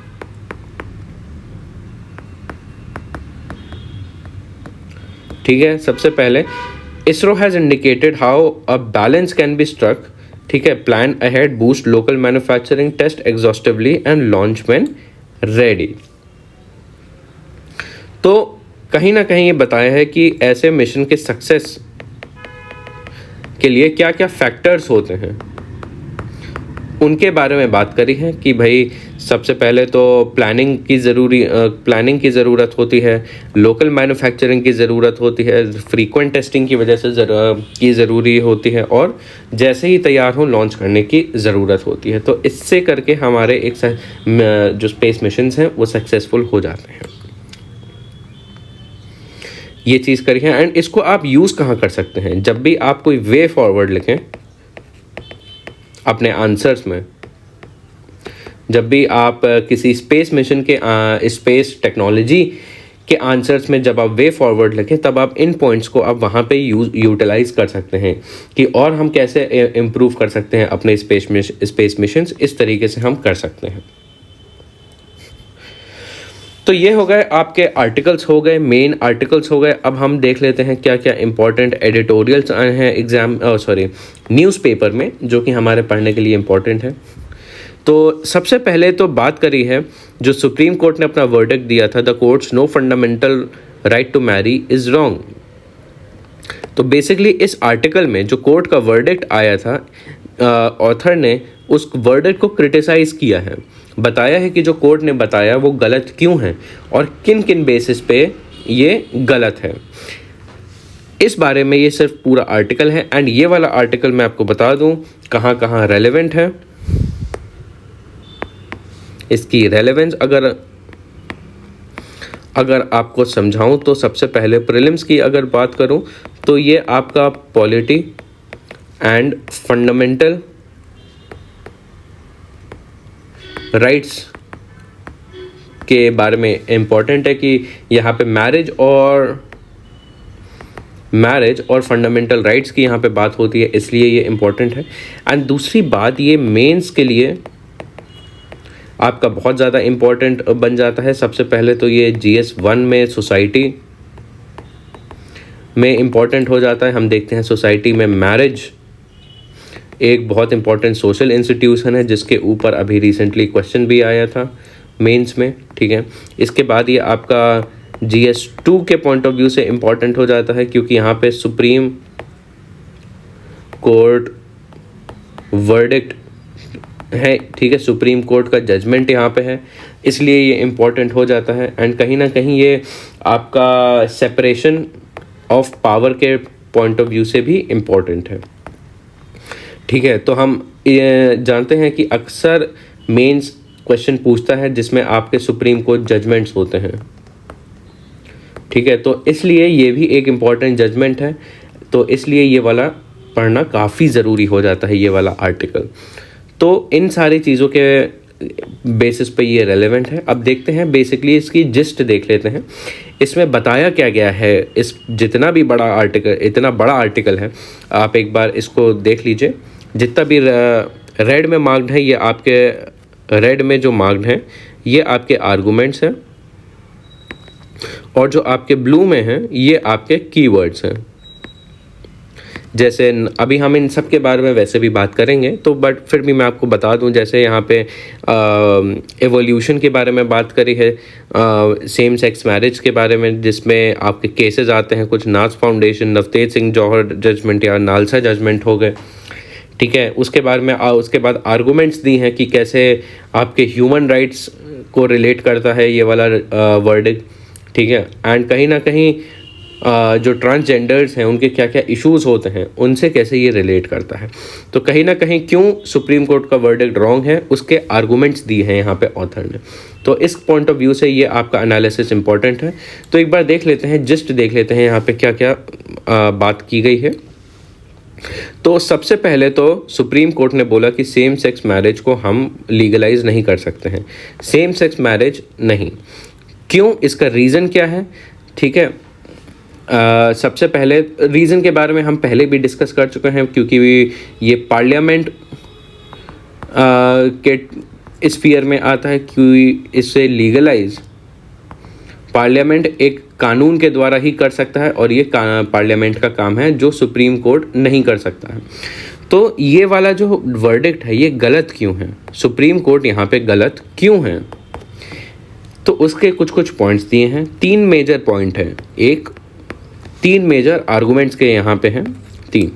ठीक है। सबसे पहले ISRO has indicated how a balance can be struck, ठीक है, plan ahead, boost local manufacturing, test exhaustively and launch when ready. तो कहीं ना कहीं ये बताया है कि ऐसे मिशन के सक्सेस के लिए क्या क्या फैक्टर्स होते हैं, उनके बारे में बात करी है कि भाई सबसे पहले तो प्लानिंग की ज़रूरत होती है, लोकल मैन्युफैक्चरिंग की ज़रूरत होती है, फ्रीक्वेंट टेस्टिंग की वजह से की ज़रूरी होती है, और जैसे ही तैयार हो लॉन्च करने की ज़रूरत होती है। तो इससे करके हमारे एक जो स्पेस मिशंस हैं वो सक्सेसफुल हो जाते हैं। ये चीज़ करी है। एंड इसको आप यूज़ कहाँ कर सकते हैं? जब भी आप कोई वे फॉरवर्ड लिखें अपने आंसर्स में, जब भी आप किसी स्पेस मिशन के स्पेस टेक्नोलॉजी के आंसर्स में जब आप वे फॉरवर्ड लिखें तब आप इन पॉइंट्स को आप वहाँ पे यूटिलाइज कर सकते हैं कि और हम कैसे इम्प्रूव कर सकते हैं अपने स्पेस मिशंस, इस तरीके से हम कर सकते हैं। तो ये हो गए आपके आर्टिकल्स, हो गए मेन आर्टिकल्स हो गए। अब हम देख लेते हैं क्या क्या इंपॉर्टेंट एडिटोरियल्स आए हैं न्यूज़पेपर में, जो कि हमारे पढ़ने के लिए इम्पॉर्टेंट है। तो सबसे पहले तो बात करी है जो सुप्रीम कोर्ट ने अपना वर्डिक्ट दिया था, the courts no fundamental right to marry is wrong. तो बेसिकली इस आर्टिकल में जो कोर्ट का वर्डिक्ट आया था, ऑथर ने उस वर्डिक्ट को क्रिटिसाइज़ किया है, बताया है कि जो कोर्ट ने बताया वो गलत क्यों है और किन किन बेसिस पे ये गलत है। इस बारे में ये सिर्फ पूरा आर्टिकल है, एंड ये वाला आर्टिकल मैं आपको बता दूं कहाँ कहाँ रेलेवेंट है। इसकी रेलेवेंस अगर आपको समझाऊं तो सबसे पहले प्रीलिम्स की अगर बात करूं तो ये आपका पॉलिटी एंड फंडामेंटल राइट्स के बारे में इम्पॉर्टेंट है कि यहाँ पे मैरिज और फंडामेंटल राइट्स की यहाँ पे बात होती है, इसलिए ये इम्पॉर्टेंट है। एंड दूसरी बात, ये मेंस के लिए आपका बहुत ज़्यादा इम्पॉर्टेंट बन जाता है। सबसे पहले तो ये GS 1 में सोसाइटी में इम्पॉर्टेंट हो जाता है। हम देखते हैं सोसाइटी में मैरिज एक बहुत इंपॉर्टेंट सोशल इंस्टीट्यूशन है, जिसके ऊपर अभी रिसेंटली क्वेश्चन भी आया था मेंस में, ठीक है। इसके बाद ये आपका GS 2 के पॉइंट ऑफ व्यू से इम्पॉर्टेंट हो जाता है, क्योंकि यहाँ पे सुप्रीम कोर्ट वर्डिक्ट है, ठीक है, सुप्रीम कोर्ट का जजमेंट यहाँ पे है, इसलिए ये इम्पॉर्टेंट हो जाता है। एंड कहीं ना कहीं ये आपका सेपरेशन ऑफ पावर के पॉइंट ऑफ व्यू से भी इम्पॉर्टेंट है, ठीक है। तो हम ये जानते हैं कि अक्सर मेंस क्वेश्चन पूछता है जिसमें आपके सुप्रीम कोर्ट जजमेंट्स होते हैं, ठीक है। तो इसलिए ये भी एक इम्पॉर्टेंट जजमेंट है, तो इसलिए ये वाला पढ़ना काफ़ी ज़रूरी हो जाता है, ये वाला आर्टिकल। तो इन सारी चीज़ों के बेसिस पे ये रेलेवेंट है। अब देखते हैं बेसिकली इसकी जिस्ट देख लेते हैं, इसमें बताया क्या गया है। इस जितना भी बड़ा आर्टिकल, इतना बड़ा आर्टिकल है, आप एक बार इसको देख लीजिए। जितना भी रेड में मार्क्ड है, ये आपके रेड में जो मार्क्ड हैं ये आपके आर्गूमेंट्स हैं, और जो आपके ब्लू में हैं ये आपके कीवर्ड्स हैं। जैसे अभी हम इन सब के बारे में वैसे भी बात करेंगे, तो बट फिर भी मैं आपको बता दूं, जैसे यहाँ पे एवोल्यूशन के बारे में बात करी है, सेम सेक्स मैरिज के बारे में, जिसमें आपके केसेस आते हैं कुछ नाज फाउंडेशन, नवतेज सिंह जौहर जजमेंट या नालसा जजमेंट हो गए, ठीक है। उसके बाद आर्गूमेंट्स दी हैं कि कैसे आपके ह्यूमन राइट्स को रिलेट करता है ये वाला वर्डिक्ट, ठीक है। एंड कहीं ना कहीं जो ट्रांसजेंडर्स हैं उनके क्या क्या इश्यूज होते हैं उनसे कैसे ये रिलेट करता है। तो कहीं ना कहीं क्यों सुप्रीम कोर्ट का वर्डिक्ट रॉन्ग है उसके आर्गूमेंट्स दिए हैं यहाँ पे ऑथर ने। तो इस पॉइंट ऑफ व्यू से ये आपका एनालिसिस इंपॉर्टेंट है। तो एक बार देख लेते हैं, जस्ट देख लेते हैं यहाँ पे क्या क्या बात की गई है। तो सबसे पहले तो सुप्रीम कोर्ट ने बोला कि सेम सेक्स मैरिज को हम लीगलाइज नहीं कर सकते हैं, सेम सेक्स मैरिज नहीं। क्यों, इसका रीज़न क्या है, ठीक है। सबसे पहले रीज़न के बारे में हम पहले भी डिस्कस कर चुके हैं, क्योंकि ये पार्लियामेंट के स्फीयर में आता है, क्योंकि इससे लीगलाइज पार्लियामेंट एक कानून के द्वारा ही कर सकता है, और ये पार्लियामेंट का काम है जो सुप्रीम कोर्ट नहीं कर सकता है। तो ये वाला जो वर्डिक्ट है ये गलत क्यों है, सुप्रीम कोर्ट यहाँ पे गलत क्यों है, तो उसके कुछ कुछ पॉइंट्स दिए हैं। 3 मेजर पॉइंट हैं, 3 मेजर आर्गूमेंट्स के यहाँ पे हैं 3।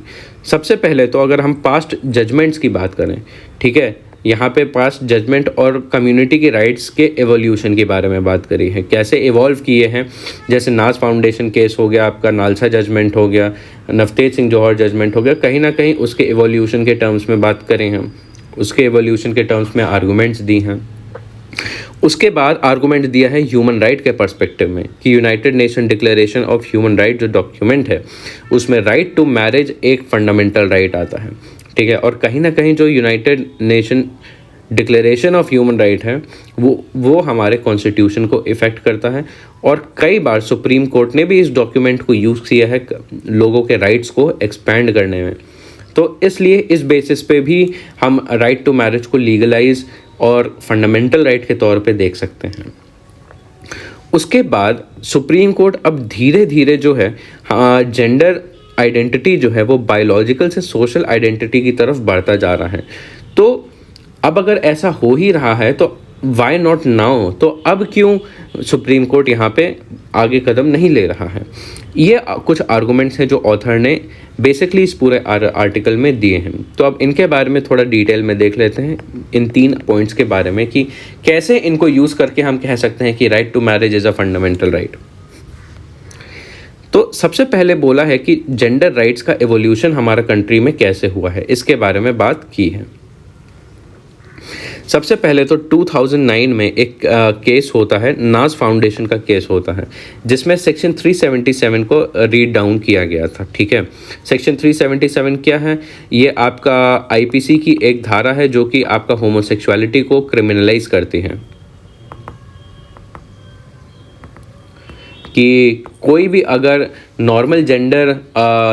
सबसे पहले तो अगर हम पास्ट जजमेंट्स की बात करें, ठीक है, यहाँ पे पास्ट जजमेंट और कम्युनिटी के राइट्स के एवोल्यूशन के बारे में बात करी है, कैसे इवॉल्व किए हैं। जैसे नाज फाउंडेशन केस हो गया, आपका नालसा जजमेंट हो गया, नवतेज सिंह जौहर जजमेंट हो गया, कहीं ना कहीं उसके एवोल्यूशन के टर्म्स में बात करें हम, उसके एवोल्यूशन के टर्म्स में आर्गूमेंट्स दी हैं। उसके बाद आर्गूमेंट दिया है ह्यूमन राइट के पर्सपेक्टिव में, कि United nation declaration of human right जो डॉक्यूमेंट है उसमें राइट टू मैरिज एक फंडामेंटल राइट आता है, ठीक है। और कहीं ना कहीं जो United nation declaration of human right है वो हमारे कॉन्स्टिट्यूशन को इफ़ेक्ट करता है, और कई बार सुप्रीम कोर्ट ने भी इस डॉक्यूमेंट को यूज़ किया है लोगों के राइट्स को एक्सपैंड करने में। तो इसलिए इस बेसिस पे भी हम राइट टू मैरिज को लीगलाइज और फंडामेंटल राइट के तौर पे देख सकते हैं। उसके बाद सुप्रीम कोर्ट अब धीरे धीरे जो है जेंडर आइडेंटिटी जो है वो बायोलॉजिकल से सोशल आइडेंटिटी की तरफ बढ़ता जा रहा है। तो अब अगर ऐसा हो ही रहा है तो वाई नॉट नाउ, तो अब क्यों सुप्रीम कोर्ट यहाँ पे आगे कदम नहीं ले रहा है। ये कुछ आर्गूमेंट्स हैं जो ऑथर ने बेसिकली इस पूरे आर्टिकल में दिए हैं। तो अब इनके बारे में थोड़ा डिटेल में देख लेते हैं, इन 3 पॉइंट्स के बारे में कि कैसे इनको यूज़ करके हम कह सकते हैं कि right to marriage is a fundamental right. तो सबसे पहले बोला है कि जेंडर राइट्स का एवोल्यूशन हमारा कंट्री में कैसे हुआ है, इसके बारे में बात की है। सबसे पहले तो 2009 में एक केस होता है, नाज फाउंडेशन का केस होता है, जिसमें सेक्शन 377 को रीड डाउन किया गया था। ठीक है, सेक्शन 377 क्या है? ये आपका आईपीसी की एक धारा है जो कि आपका होमोसेक्सुअलिटी को क्रिमिनलाइज करती है, कि कोई भी अगर नॉर्मल जेंडर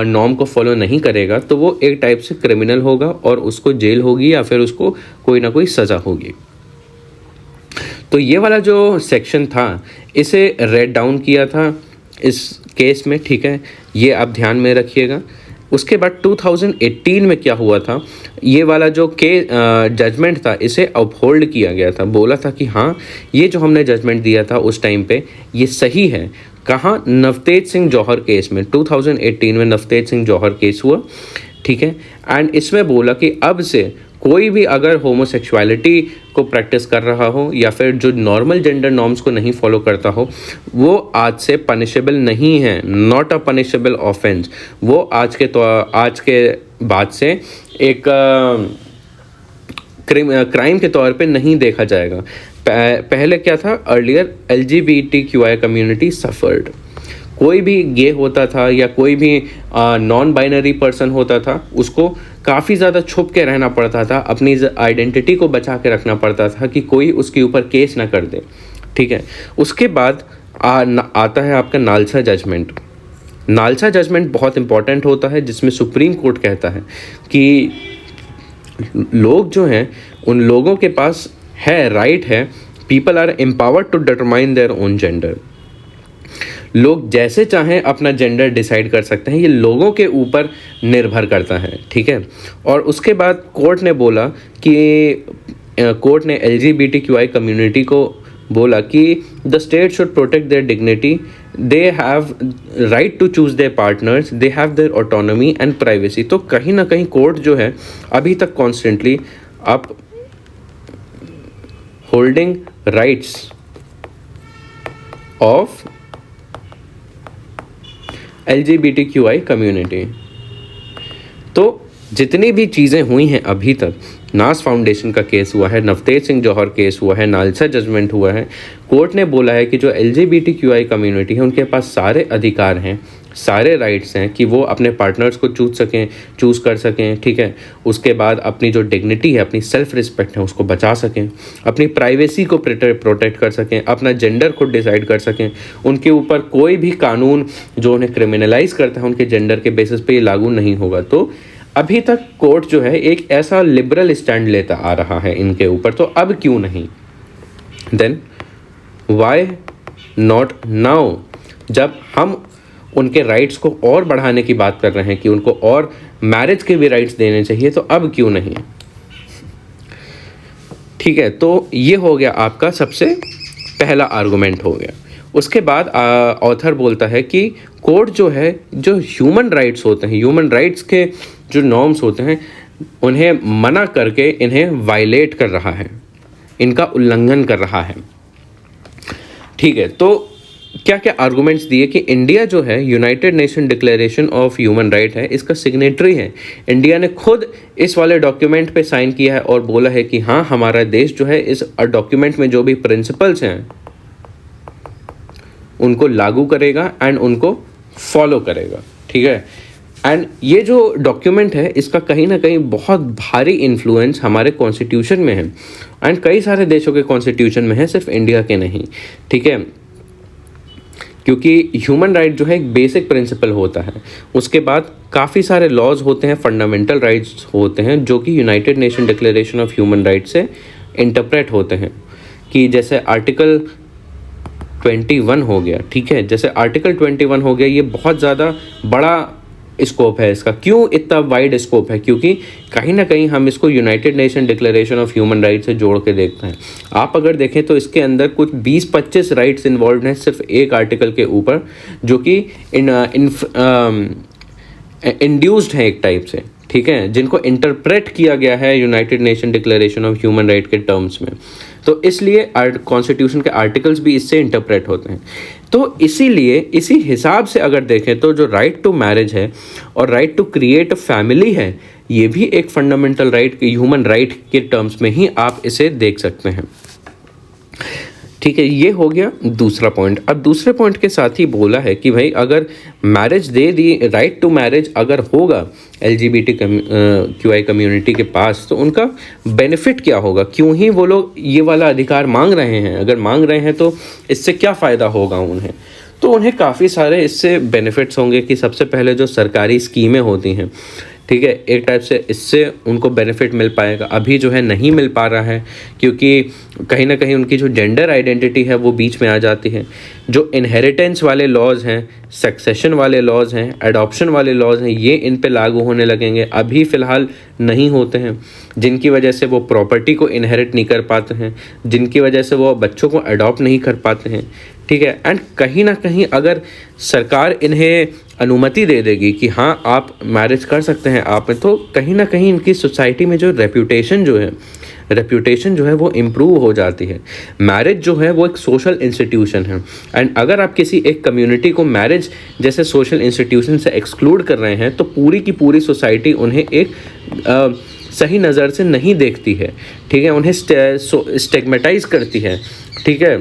नॉर्म को फॉलो नहीं करेगा तो वो एक टाइप से क्रिमिनल होगा और उसको जेल होगी या फिर उसको कोई ना कोई सज़ा होगी। तो ये वाला जो सेक्शन था इसे रेड डाउन किया था इस केस में। ठीक है, ये आप ध्यान में रखिएगा। उसके बाद 2018 में क्या हुआ था, ये वाला जो जजमेंट था इसे अपहोल्ड किया गया था। बोला था कि हाँ, ये जो हमने जजमेंट दिया था उस टाइम पे ये सही है। कहाँ? नवतेज सिंह जौहर केस में, 2018 में नवतेज सिंह जौहर केस हुआ। ठीक है, एंड इसमें बोला कि अब से कोई भी अगर होमोसेक्सुअलिटी को प्रैक्टिस कर रहा हो या फिर जो नॉर्मल जेंडर नॉर्म्स को नहीं फॉलो करता हो, वो आज से पनिशेबल नहीं है, नॉट अ पनिशेबल ऑफेंस। वो आज के बाद से एक क्राइम के तौर पे नहीं देखा जाएगा। पहले क्या था? Earlier LGBTQI community suffered. कोई भी गे होता था या कोई भी नॉन बाइनरी पर्सन होता था, उसको काफ़ी ज़्यादा छुप के रहना पड़ता था, अपनी आइडेंटिटी को बचा के रखना पड़ता था कि कोई उसके ऊपर केस ना कर दे। ठीक है, उसके बाद आता है आपका नालसा जजमेंट। नालसा जजमेंट बहुत इंपॉर्टेंट होता है, जिसमें सुप्रीम कोर्ट कहता है कि लोग जो हैं उन लोगों के पास है राइट है, people are empowered to determine their own gender. लोग जैसे चाहें अपना जेंडर डिसाइड कर सकते हैं, ये लोगों के ऊपर निर्भर करता है। ठीक है, और उसके बाद कोर्ट ने बोला कि कोर्ट ने LGBTQI कम्युनिटी को बोला कि the state should protect their dignity, they have right to choose their partners, they have their autonomy and privacy. तो कहीं ना कहीं कोर्ट जो है अभी तक constantly upholding rights of LGBTQI community. तो जितनी भी चीज़ें हुई हैं अभी तक, नाज फाउंडेशन का केस हुआ है, नवतेज सिंह जौहर केस हुआ है, नालसा जजमेंट हुआ है, कोर्ट ने बोला है कि जो LGBTQI कम्युनिटी है उनके पास सारे अधिकार हैं, सारे राइट्स हैं कि वो अपने पार्टनर्स को चूज़ कर सकें। ठीक है, उसके बाद अपनी जो डिग्निटी है, अपनी सेल्फ रिस्पेक्ट है, उसको बचा सकें, अपनी प्राइवेसी को प्रोटेक्ट कर सकें, अपना जेंडर खुद डिसाइड कर सकें। उनके ऊपर कोई भी कानून जो उन्हें क्रिमिनलाइज करता है उनके जेंडर के बेसिस पे ये लागू नहीं होगा। तो अभी तक कोर्ट जो है एक ऐसा लिबरल स्टैंड लेता आ रहा है इनके ऊपर, तो अब क्यों नहीं? देन वाई नॉट नाउ, जब हम उनके राइट्स को और बढ़ाने की बात कर रहे हैं कि उनको और मैरिज के भी राइट्स देने चाहिए, तो अब क्यों नहीं? ठीक है, तो ये हो गया आपका सबसे पहला आर्गुमेंट हो गया। उसके बाद ऑथर बोलता है कि कोर्ट जो है, जो ह्यूमन राइट्स होते हैं, ह्यूमन राइट्स के जो नॉर्म्स होते हैं, उन्हें मना करके इन्हें वायलेट कर रहा है, इनका उल्लंघन कर रहा है। ठीक है, तो क्या क्या आर्गुमेंट्स दिए कि इंडिया जो है United nation declaration of human right है, इसका सिग्नेटरी है। इंडिया ने खुद इस वाले डॉक्यूमेंट पे साइन किया है और बोला है कि हाँ, हमारा देश जो है इस डॉक्यूमेंट में जो भी प्रिंसिपल्स हैं उनको लागू करेगा एंड उनको फॉलो करेगा। ठीक है, एंड ये जो डॉक्यूमेंट है इसका कहीं ना कहीं बहुत भारी इन्फ्लुएंस हमारे कॉन्स्टिट्यूशन में है, एंड कई सारे देशों के कॉन्स्टिट्यूशन में है, सिर्फ इंडिया के नहीं, ठीक है। क्योंकि ह्यूमन राइट जो है एक बेसिक प्रिंसिपल होता है, उसके बाद काफ़ी सारे लॉज होते हैं, फंडामेंटल राइट्स होते हैं जो कि United nation declaration of human rights से इंटरप्रेट होते हैं। कि जैसे आर्टिकल 21 हो गया, ठीक है, जैसे आर्टिकल 21 हो गया, ये बहुत ज़्यादा बड़ा स्कोप है इसका। क्यों इतना वाइड स्कोप है? क्योंकि कहीं ना कहीं हम इसको United nation declaration of human rights से जोड़ के देखते हैं। आप अगर देखें तो इसके अंदर कुछ 20-25 राइट्स इन्वॉल्व हैं सिर्फ एक आर्टिकल के ऊपर, जो कि इंड्यूस्ड है एक टाइप से, ठीक है, जिनको इंटरप्रेट किया गया है United nation declaration of human right के टर्म्स में। तो इसलिए कॉन्स्टिट्यूशन के आर्टिकल्स भी इससे इंटरप्रेट होते हैं। तो इसीलिए इसी हिसाब से अगर देखें तो जो राइट टू मैरिज है और right to create a family है, ये भी एक फंडामेंटल राइट, ह्यूमन राइट के टर्म्स में ही आप इसे देख सकते हैं, ठीक है। ये हो गया दूसरा पॉइंट। अब दूसरे पॉइंट के साथ ही बोला है कि भाई अगर मैरिज दे दी, राइट टू मैरिज अगर होगा LGBTQI कम्युनिटी के पास, तो उनका बेनिफिट क्या होगा? क्यों ही वो लोग ये वाला अधिकार मांग रहे हैं? अगर मांग रहे हैं तो इससे क्या फ़ायदा होगा उन्हें? तो उन्हें काफ़ी सारे इससे बेनिफिट्स होंगे। कि सबसे पहले जो सरकारी स्कीमें होती हैं, ठीक है, एक टाइप से इससे उनको बेनिफिट मिल पाएगा। अभी जो है नहीं मिल पा रहा है, क्योंकि कहीं ना कहीं उनकी जो जेंडर आइडेंटिटी है वो बीच में आ जाती है। जो इनहेरिटेंस वाले लॉज हैं, सक्सेशन वाले लॉज हैं, एडॉप्शन वाले लॉज हैं, ये इन पे लागू होने लगेंगे। अभी फ़िलहाल नहीं होते हैं, जिनकी वजह से वो प्रॉपर्टी को इनहेरिट नहीं कर पाते हैं, जिनकी वजह से वो बच्चों को अडॉप्ट नहीं कर पाते हैं, ठीक है। एंड कहीं ना कहीं अगर सरकार इन्हें अनुमति दे देगी कि हाँ आप मैरिज कर सकते हैं आप में, तो कहीं ना कहीं इनकी सोसाइटी में जो रेप्यूटेशन जो है वो इम्प्रूव हो जाती है। मैरिज जो है वो एक सोशल इंस्टीट्यूशन है, एंड अगर आप किसी एक कम्युनिटी को मैरिज जैसे सोशल इंस्टीट्यूशन से एक्सक्लूड कर रहे हैं, तो पूरी की पूरी सोसाइटी उन्हें एक सही नज़र से नहीं देखती है, ठीक है, उन्हें स्टिग्मेटाइज करती है, ठीक है।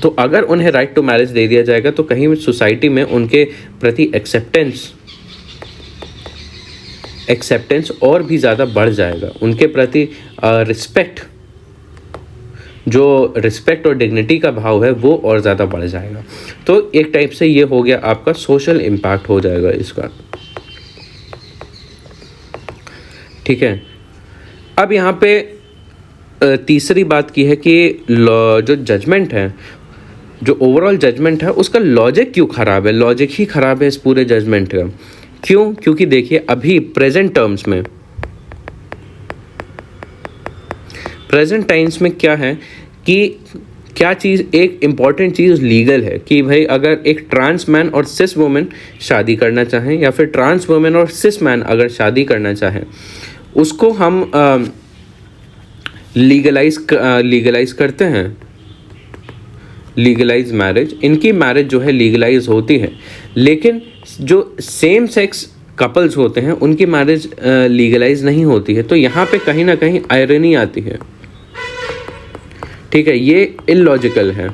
तो अगर उन्हें राइट टू मैरिज दे दिया जाएगा तो कहीं सोसाइटी में उनके प्रति एक्सेप्टेंस और भी ज़्यादा बढ़ जाएगा, उनके प्रति रिस्पेक्ट और डिग्निटी का भाव है वो और ज़्यादा बढ़ जाएगा। तो एक टाइप से ये हो गया आपका सोशल इम्पैक्ट हो जाएगा इसका, ठीक है। अब यहाँ पे तीसरी बात की है कि जो जजमेंट है, जो ओवरऑल जजमेंट है, उसका लॉजिक क्यों ख़राब है? लॉजिक ही ख़राब है इस पूरे जजमेंट का। क्यों? क्योंकि देखिए अभी प्रेजेंट टाइम्स में क्या है कि क्या चीज़, एक इम्पॉर्टेंट चीज़ लीगल है कि भाई अगर एक ट्रांस मैन और सिस वुमेन शादी करना चाहें, या फिर ट्रांस वुमेन और सिस मैन अगर शादी करना चाहें, उसको हम लीगलाइज करते हैं, लीगलाइज मैरिज। इनकी मैरिज जो है लीगलाइज होती है, लेकिन जो सेम सेक्स कपल्स होते हैं उनकी मैरिज लीगलाइज नहीं होती है। तो यहाँ पे कहीं ना कहीं आयरनी आती है, ठीक है, ये इलॉजिकल है,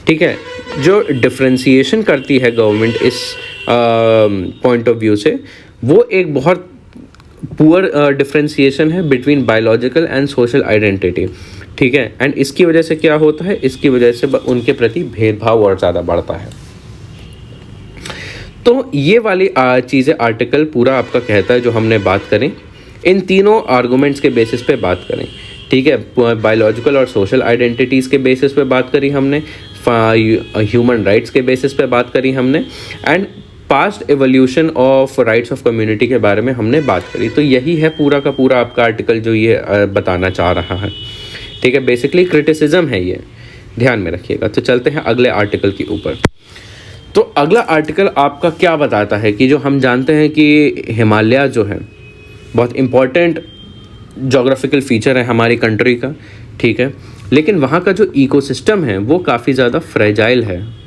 ठीक है। जो डिफ्रेंशिएशन करती है गवर्नमेंट इस पॉइंट ऑफ व्यू से, वो एक बहुत पुअर डिफ्रेंशिएशन है between biological and social identity, ठीक है। एंड इसकी वजह से क्या होता है? इसकी वजह से उनके प्रति भेदभाव और ज़्यादा बढ़ता है। तो ये वाली चीज़ें आर्टिकल पूरा आपका कहता है, जो हमने बात करें इन तीनों आर्गूमेंट्स के बेसिस पे बात करें, ठीक है। बायोलॉजिकल और सोशल आइडेंटिटीज़ के बेसिस पे बात करी हमने, ह्यूमन राइट्स के बेसिस पे बात करी हमने, and past evolution of rights of community के बारे में हमने बात करी। तो यही है पूरा का पूरा आपका आर्टिकल जो ये बताना चाह रहा है, ठीक है। बेसिकली क्रिटिसिज्म है ये, ध्यान में रखिएगा। तो चलते हैं अगले आर्टिकल के ऊपर। तो अगला आर्टिकल आपका क्या बताता है कि जो हम जानते हैं कि हिमालय जो है बहुत इम्पॉर्टेंट जोग्राफिकल फीचर है हमारी कंट्री का, ठीक है, लेकिन वहाँ का जो इकोसिस्टम है वो काफ़ी ज़्यादा फ्रेजाइल है,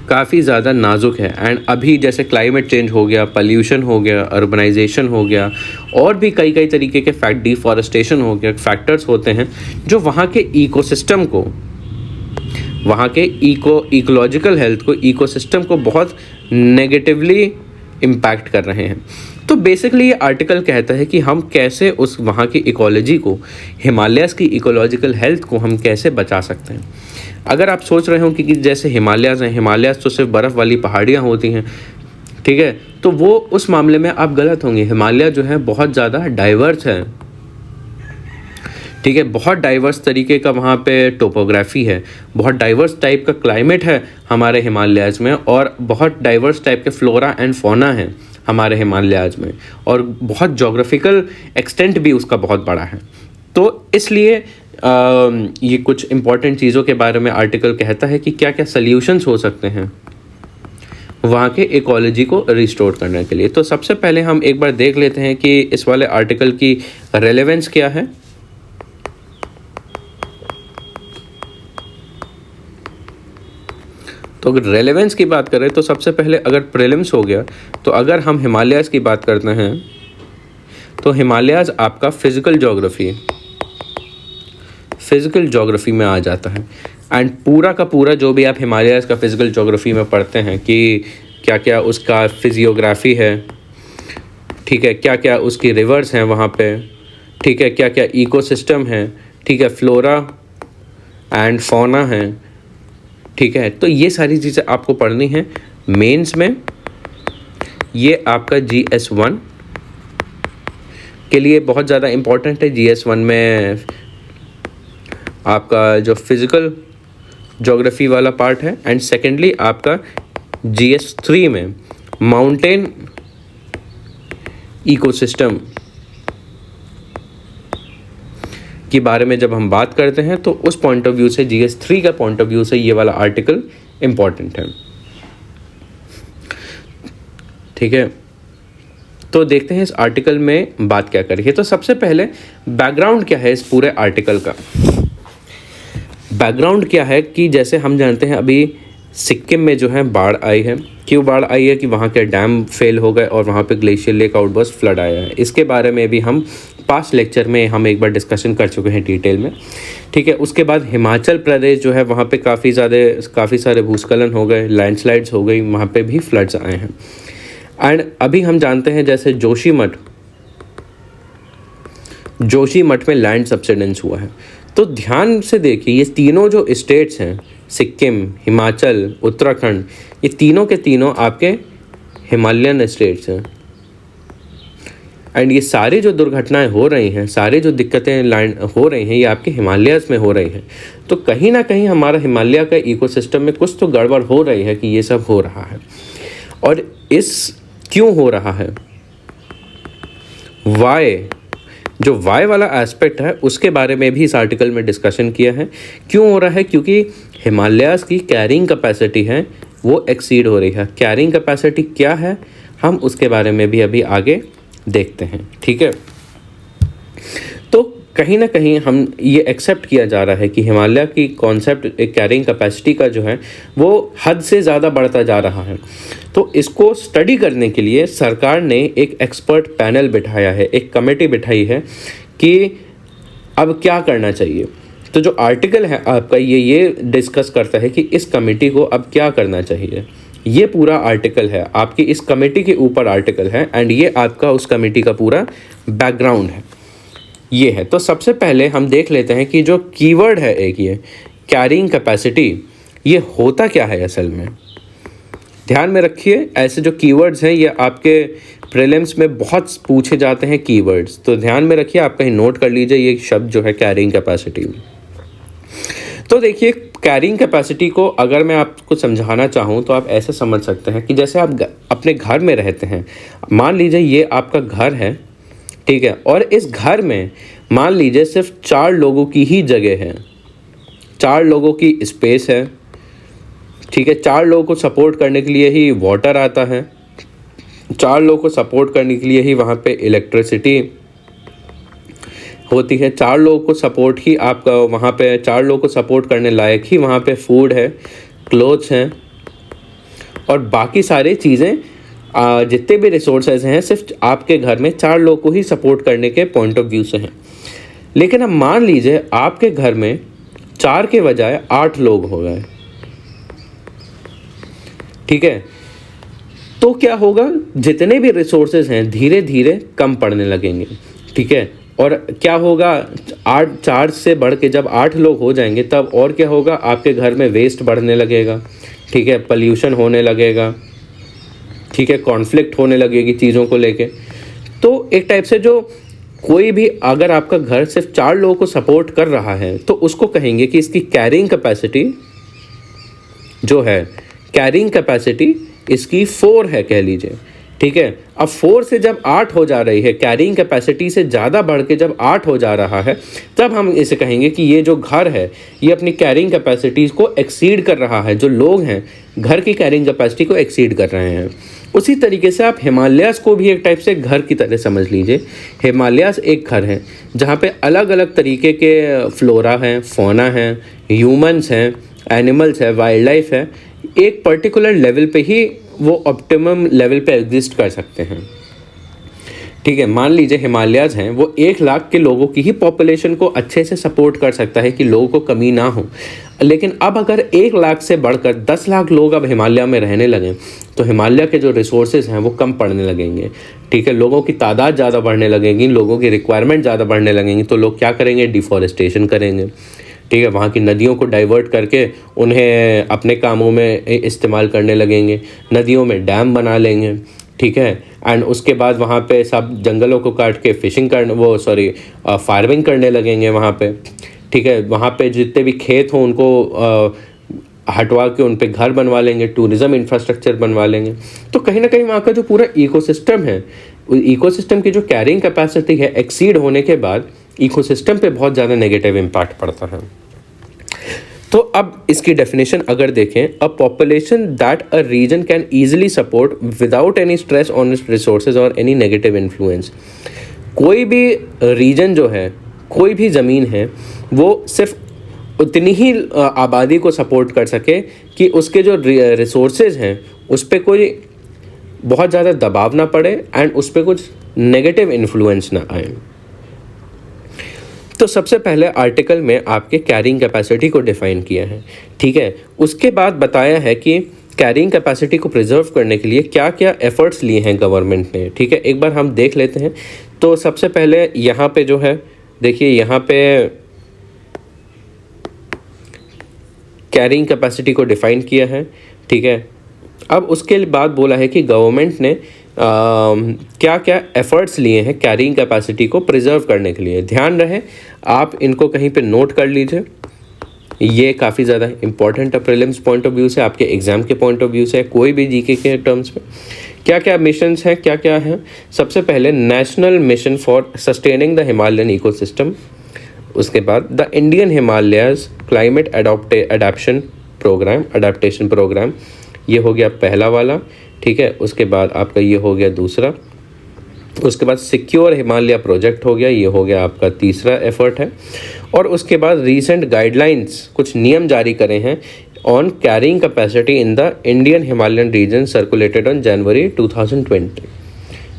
काफ़ी ज़्यादा नाजुक है। एंड अभी जैसे क्लाइमेट चेंज हो गया, पॉल्यूशन हो गया, अर्बनाइजेशन हो गया, और भी कई तरीके के डिफॉरेस्टेशन हो गया, फैक्टर्स होते हैं जो वहाँ के इकोसिस्टम को वहाँ के इकोलॉजिकल हेल्थ को, इकोसिस्टम को बहुत नेगेटिवली इम्पैक्ट कर रहे हैं। तो बेसिकली ये आर्टिकल कहता है कि हम कैसे उस वहाँ की इकोलॉजी को, हिमालयाज़ की इकोलॉजिकल हेल्थ को हम कैसे बचा सकते हैं। अगर आप सोच रहे हो कि जैसे हिमालयाज़ हैं, हिमालयाज़ तो सिर्फ बर्फ़ वाली पहाड़ियाँ होती हैं, ठीक है, तो वो उस मामले में आप गलत होंगे। हिमालय जो है बहुत ज़्यादा डाइवर्स है, ठीक है, बहुत डाइवर्स तरीके का वहाँ पे टोपोग्राफी है, बहुत डाइवर्स टाइप का क्लाइमेट है हमारे हिमालयाज़ में, और बहुत डाइवर्स टाइप के फ्लोरा एंड फौना है हमारे हिमालयाज़ में, और बहुत जोग्राफिकल एक्सटेंट भी उसका बहुत बड़ा है। तो इसलिए ये कुछ इम्पॉर्टेंट चीज़ों के बारे में आर्टिकल कहता है कि क्या क्या सल्यूशंस हो सकते हैं वहाँ के इकोलॉजी को रिस्टोर करने के लिए। तो सबसे पहले हम एक बार देख लेते हैं कि इस वाले आर्टिकल की रेलेवेंस क्या है। तो अगर रेलेवेंस की बात करें तो सबसे पहले अगर प्रीलिम्स हो गया, तो अगर हम हिमालयाज़ की बात करते हैं तो हिमालयाज़ आपका फिज़िकल जोग्राफ़ी में आ जाता है। एंड पूरा का पूरा जो भी आप हिमालयाज़ का फिज़िकल जोग्राफ़ी में पढ़ते हैं कि क्या क्या उसका फिजियोग्राफी है, ठीक है, क्या क्या उसकी रिवर्स हैं वहाँ पे, ठीक है, क्या क्या इकोसिस्टम है, ठीक है, फ्लोरा एंड फौना है, ठीक है, तो ये सारी चीज़ें आपको पढ़नी है मेंस में। ये आपका GS1 के लिए बहुत ज़्यादा इम्पोर्टेंट है। GS1 में आपका जो फिज़िकल जोग्राफ़ी वाला पार्ट है, एंड सेकेंडली आपका GS3 में माउंटेन इकोसिस्टम के बारे में जब हम बात करते हैं तो उस पॉइंट ऑफ व्यू से, GS3 का पॉइंट ऑफ व्यू से ये वाला आर्टिकल इम्पॉर्टेंट है, ठीक है। तो देखते हैं इस आर्टिकल में बात क्या कर रही है। तो सबसे पहले बैकग्राउंड क्या है इस पूरे आर्टिकल का। बैकग्राउंड क्या है कि जैसे हम जानते हैं अभी सिक्किम में जो है बाढ़ आई है। क्यों बाढ़ आई है? कि वहाँ के डैम फेल हो गए और वहाँ पे ग्लेशियर लेक आउटबर्स्ट फ्लड आया है। इसके बारे में भी हम पास्ट लेक्चर में हम एक बार डिस्कशन कर चुके हैं डिटेल में, ठीक है। उसके बाद हिमाचल प्रदेश जो है वहाँ पे काफ़ी सारे भूस्खलन हो गए, लैंडस्लाइड्स हो गई, वहाँ पे भी फ्लड्स आए हैं। एंड अभी हम जानते हैं जैसे जोशीमठ में लैंड सब्सिडेंस हुआ है। तो ध्यान से देखिए, ये तीनों जो स्टेट्स हैं, सिक्किम, हिमाचल, उत्तराखंड, ये तीनों के तीनों आपके हिमालयन स्टेट्स हैं। एंड ये सारी जो दुर्घटनाएं हो रही हैं, सारी जो दिक्कतें हो रही हैं, ये आपके हिमालयाज़ में हो रही हैं। तो कहीं ना कहीं हमारा हिमालय का इकोसिस्टम में कुछ तो गड़बड़ हो रही है कि ये सब हो रहा है। और क्यों हो रहा है, जो वाई वाला एस्पेक्ट है उसके बारे में भी इस आर्टिकल में डिस्कशन किया है। क्यों हो रहा है? क्योंकि हिमालयाज़ की कैरिंग कैपेसिटी है वो एक्सीड हो रही है। कैरिंग कैपेसिटी क्या है, हम उसके बारे में भी अभी आगे देखते हैं, ठीक है। तो कहीं ना कहीं हम ये एक्सेप्ट किया जा रहा है कि हिमालय की कॉन्सेप्ट एक कैरिंग कैपेसिटी का जो है वो हद से ज़्यादा बढ़ता जा रहा है। तो इसको स्टडी करने के लिए सरकार ने एक एक्सपर्ट पैनल बिठाया है, एक कमेटी बिठाई है कि अब क्या करना चाहिए। तो जो आर्टिकल है आपका ये डिस्कस करता है कि इस कमेटी को अब क्या करना चाहिए। ये पूरा आर्टिकल है आपकी इस कमेटी के ऊपर आर्टिकल है, एंड ये आपका उस कमेटी का पूरा बैकग्राउंड है, ये है। तो सबसे पहले हम देख लेते हैं कि जो कीवर्ड है एक, ये कैरिंग कैपेसिटी, ये होता क्या है असल में। ध्यान में रखिए, ऐसे जो कीवर्ड्स हैं ये आपके प्रीलिम्स में बहुत पूछे जाते हैं कीवर्ड्स, तो ध्यान में रखिए, आप कहीं नोट कर लीजिए ये शब्द जो है कैरिंग कैपेसिटी। तो देखिए, कैरिंग कैपेसिटी को अगर मैं आपको समझाना चाहूँ तो आप ऐसे समझ सकते हैं कि जैसे आप अपने घर में रहते हैं, मान लीजिए ये आपका घर है, ठीक है, और इस घर में मान लीजिए सिर्फ 4 लोगों की ही जगह है, 4 लोगों की स्पेस है, ठीक है। 4 लोगों को सपोर्ट करने के लिए ही वाटर आता है, 4 लोगों को सपोर्ट करने के लिए ही वहाँ पे इलेक्ट्रिसिटी होती है, 4 लोगों को सपोर्ट ही आपका वहाँ पे 4 लोगों को सपोर्ट करने लायक ही वहाँ पे फूड है, क्लोथ्स हैं, और बाकी सारी चीज़ें जितने भी रिसोर्सेज हैं सिर्फ आपके घर में 4 लोगों को ही सपोर्ट करने के पॉइंट ऑफ व्यू से हैं। लेकिन अब मान लीजिए आपके घर में 4 के बजाय 8 लोग हो गए। ठीक है, तो क्या होगा, जितने भी रिसोर्सेज हैं धीरे धीरे कम पड़ने लगेंगे। ठीक है, और क्या होगा, 4 से बढ़ के जब 8 लोग हो जाएंगे तब और क्या होगा, आपके घर में वेस्ट बढ़ने लगेगा। ठीक है, पॉल्यूशन होने लगेगा। ठीक है, कॉन्फ्लिक्ट होने लगेगी चीज़ों को लेके। तो एक टाइप से जो कोई भी अगर आपका घर सिर्फ 4 लोगों को सपोर्ट कर रहा है तो उसको कहेंगे कि इसकी कैरिंग कैपेसिटी जो है, कैरिंग कैपेसिटी इसकी 4 है कह लीजिए। ठीक है, अब 4 से जब 8 हो जा रही है, कैरिंग कैपेसिटी से ज़्यादा बढ़ के जब 8 हो जा रहा है, तब हम इसे कहेंगे कि ये जो घर है ये अपनी कैरिंग कैपेसिटी को एक्सीड कर रहा है। जो लोग हैं घर की कैरिंग कैपेसिटी को एक्सीड कर रहे हैं। उसी तरीके से आप हिमालयाज़ को भी एक टाइप से घर की तरह समझ लीजिए। हिमालयाज़ एक घर है जहाँ पे अलग अलग तरीके के फ्लोरा हैं, फौना हैं, ह्यूमंस हैं, एनिमल्स है, वाइल्ड लाइफ है। एक पर्टिकुलर लेवल पे ही वो ऑप्टिमम लेवल पे एग्जिस्ट कर सकते हैं। ठीक है, मान लीजिए हिमालयाज़ हैं, वो 1 लाख के लोगों की ही पॉपुलेशन को अच्छे से सपोर्ट कर सकता है कि लोगों को कमी ना हो। लेकिन अब अगर 1 लाख से बढ़कर 10 लाख लोग अब हिमालय में रहने लगें तो हिमालय के जो रिसोर्सेज हैं वो कम पड़ने लगेंगे। ठीक है, लोगों की तादाद ज़्यादा बढ़ने लगेगी, लोगों की रिक्वायरमेंट ज़्यादा बढ़ने लगेंगी, तो लोग क्या करेंगे, डिफॉरेस्टेशन करेंगे। ठीक है, वहाँ की नदियों को डाइवर्ट करके उन्हें अपने कामों में इस्तेमाल करने लगेंगे, नदियों में डैम बना लेंगे। ठीक है, एंड उसके बाद वहाँ पे सब जंगलों को काट के फिशिंग करने फार्मिंग करने लगेंगे वहाँ पे। ठीक है, वहाँ पे जितने भी खेत हों उनको हटवा के उन पे घर बनवा लेंगे, टूरिज़्म इंफ्रास्ट्रक्चर बनवा लेंगे। तो कहीं ना कहीं वहाँ का जो पूरा इकोसिस्टम है, इकोसिस्टम की जो कैरिंग कैपेसिटी है एक्सीड होने के बाद इकोसिस्टम पे बहुत ज़्यादा नेगेटिव इम्पैक्ट पड़ता है। तो अब इसकी डेफिनेशन अगर देखें, a population that a region can easily support without any stress on its resources और एनी नेगेटिव इन्फ्लुएंस। कोई भी रीजन जो है, कोई भी ज़मीन है, वो सिर्फ उतनी ही आबादी को सपोर्ट कर सके कि उसके जो रिसोर्सेज हैं उस पर कोई बहुत ज़्यादा दबाव ना पड़े एंड उस पर कुछ नेगेटिव इन्फ्लुएंस ना आए। तो सबसे पहले आर्टिकल में आपके कैरिंग कैपेसिटी को डिफाइन किया है। ठीक है, उसके बाद बताया है कि कैरिंग कैपेसिटी को प्रिजर्व करने के लिए क्या क्या एफर्ट्स लिए हैं गवर्नमेंट ने। ठीक है, एक बार हम देख लेते हैं। तो सबसे पहले यहाँ पे जो है, देखिए यहाँ पे कैरिंग कैपेसिटी को डिफाइन किया है। ठीक है, अब उसके बाद बोला है कि गवर्नमेंट ने क्या क्या एफर्ट्स लिए हैं कैरिंग कैपेसिटी को प्रिजर्व करने के लिए। ध्यान रहे, आप इनको कहीं पे नोट कर लीजिए, ये काफ़ी ज़्यादा इंपॉर्टेंट है प्रीलिम्स पॉइंट ऑफ व्यू से, आपके एग्जाम के पॉइंट ऑफ व्यू से, कोई भी जीके के टर्म्स में। क्या क्या मिशंस हैं, क्या क्या हैं। सबसे पहले national mission for sustaining the Himalayan ecosystem, उसके बाद the Indian Himalayas climate adaptation programme, ये हो गया पहला वाला। ठीक है, उसके बाद आपका ये हो गया दूसरा। उसके बाद सिक्योर हिमालय प्रोजेक्ट हो गया, ये हो गया आपका तीसरा एफर्ट है। और उसके बाद रीसेंट गाइडलाइंस, कुछ नियम जारी करे हैं on carrying capacity in the Indian Himalayan region circulated on January 2020।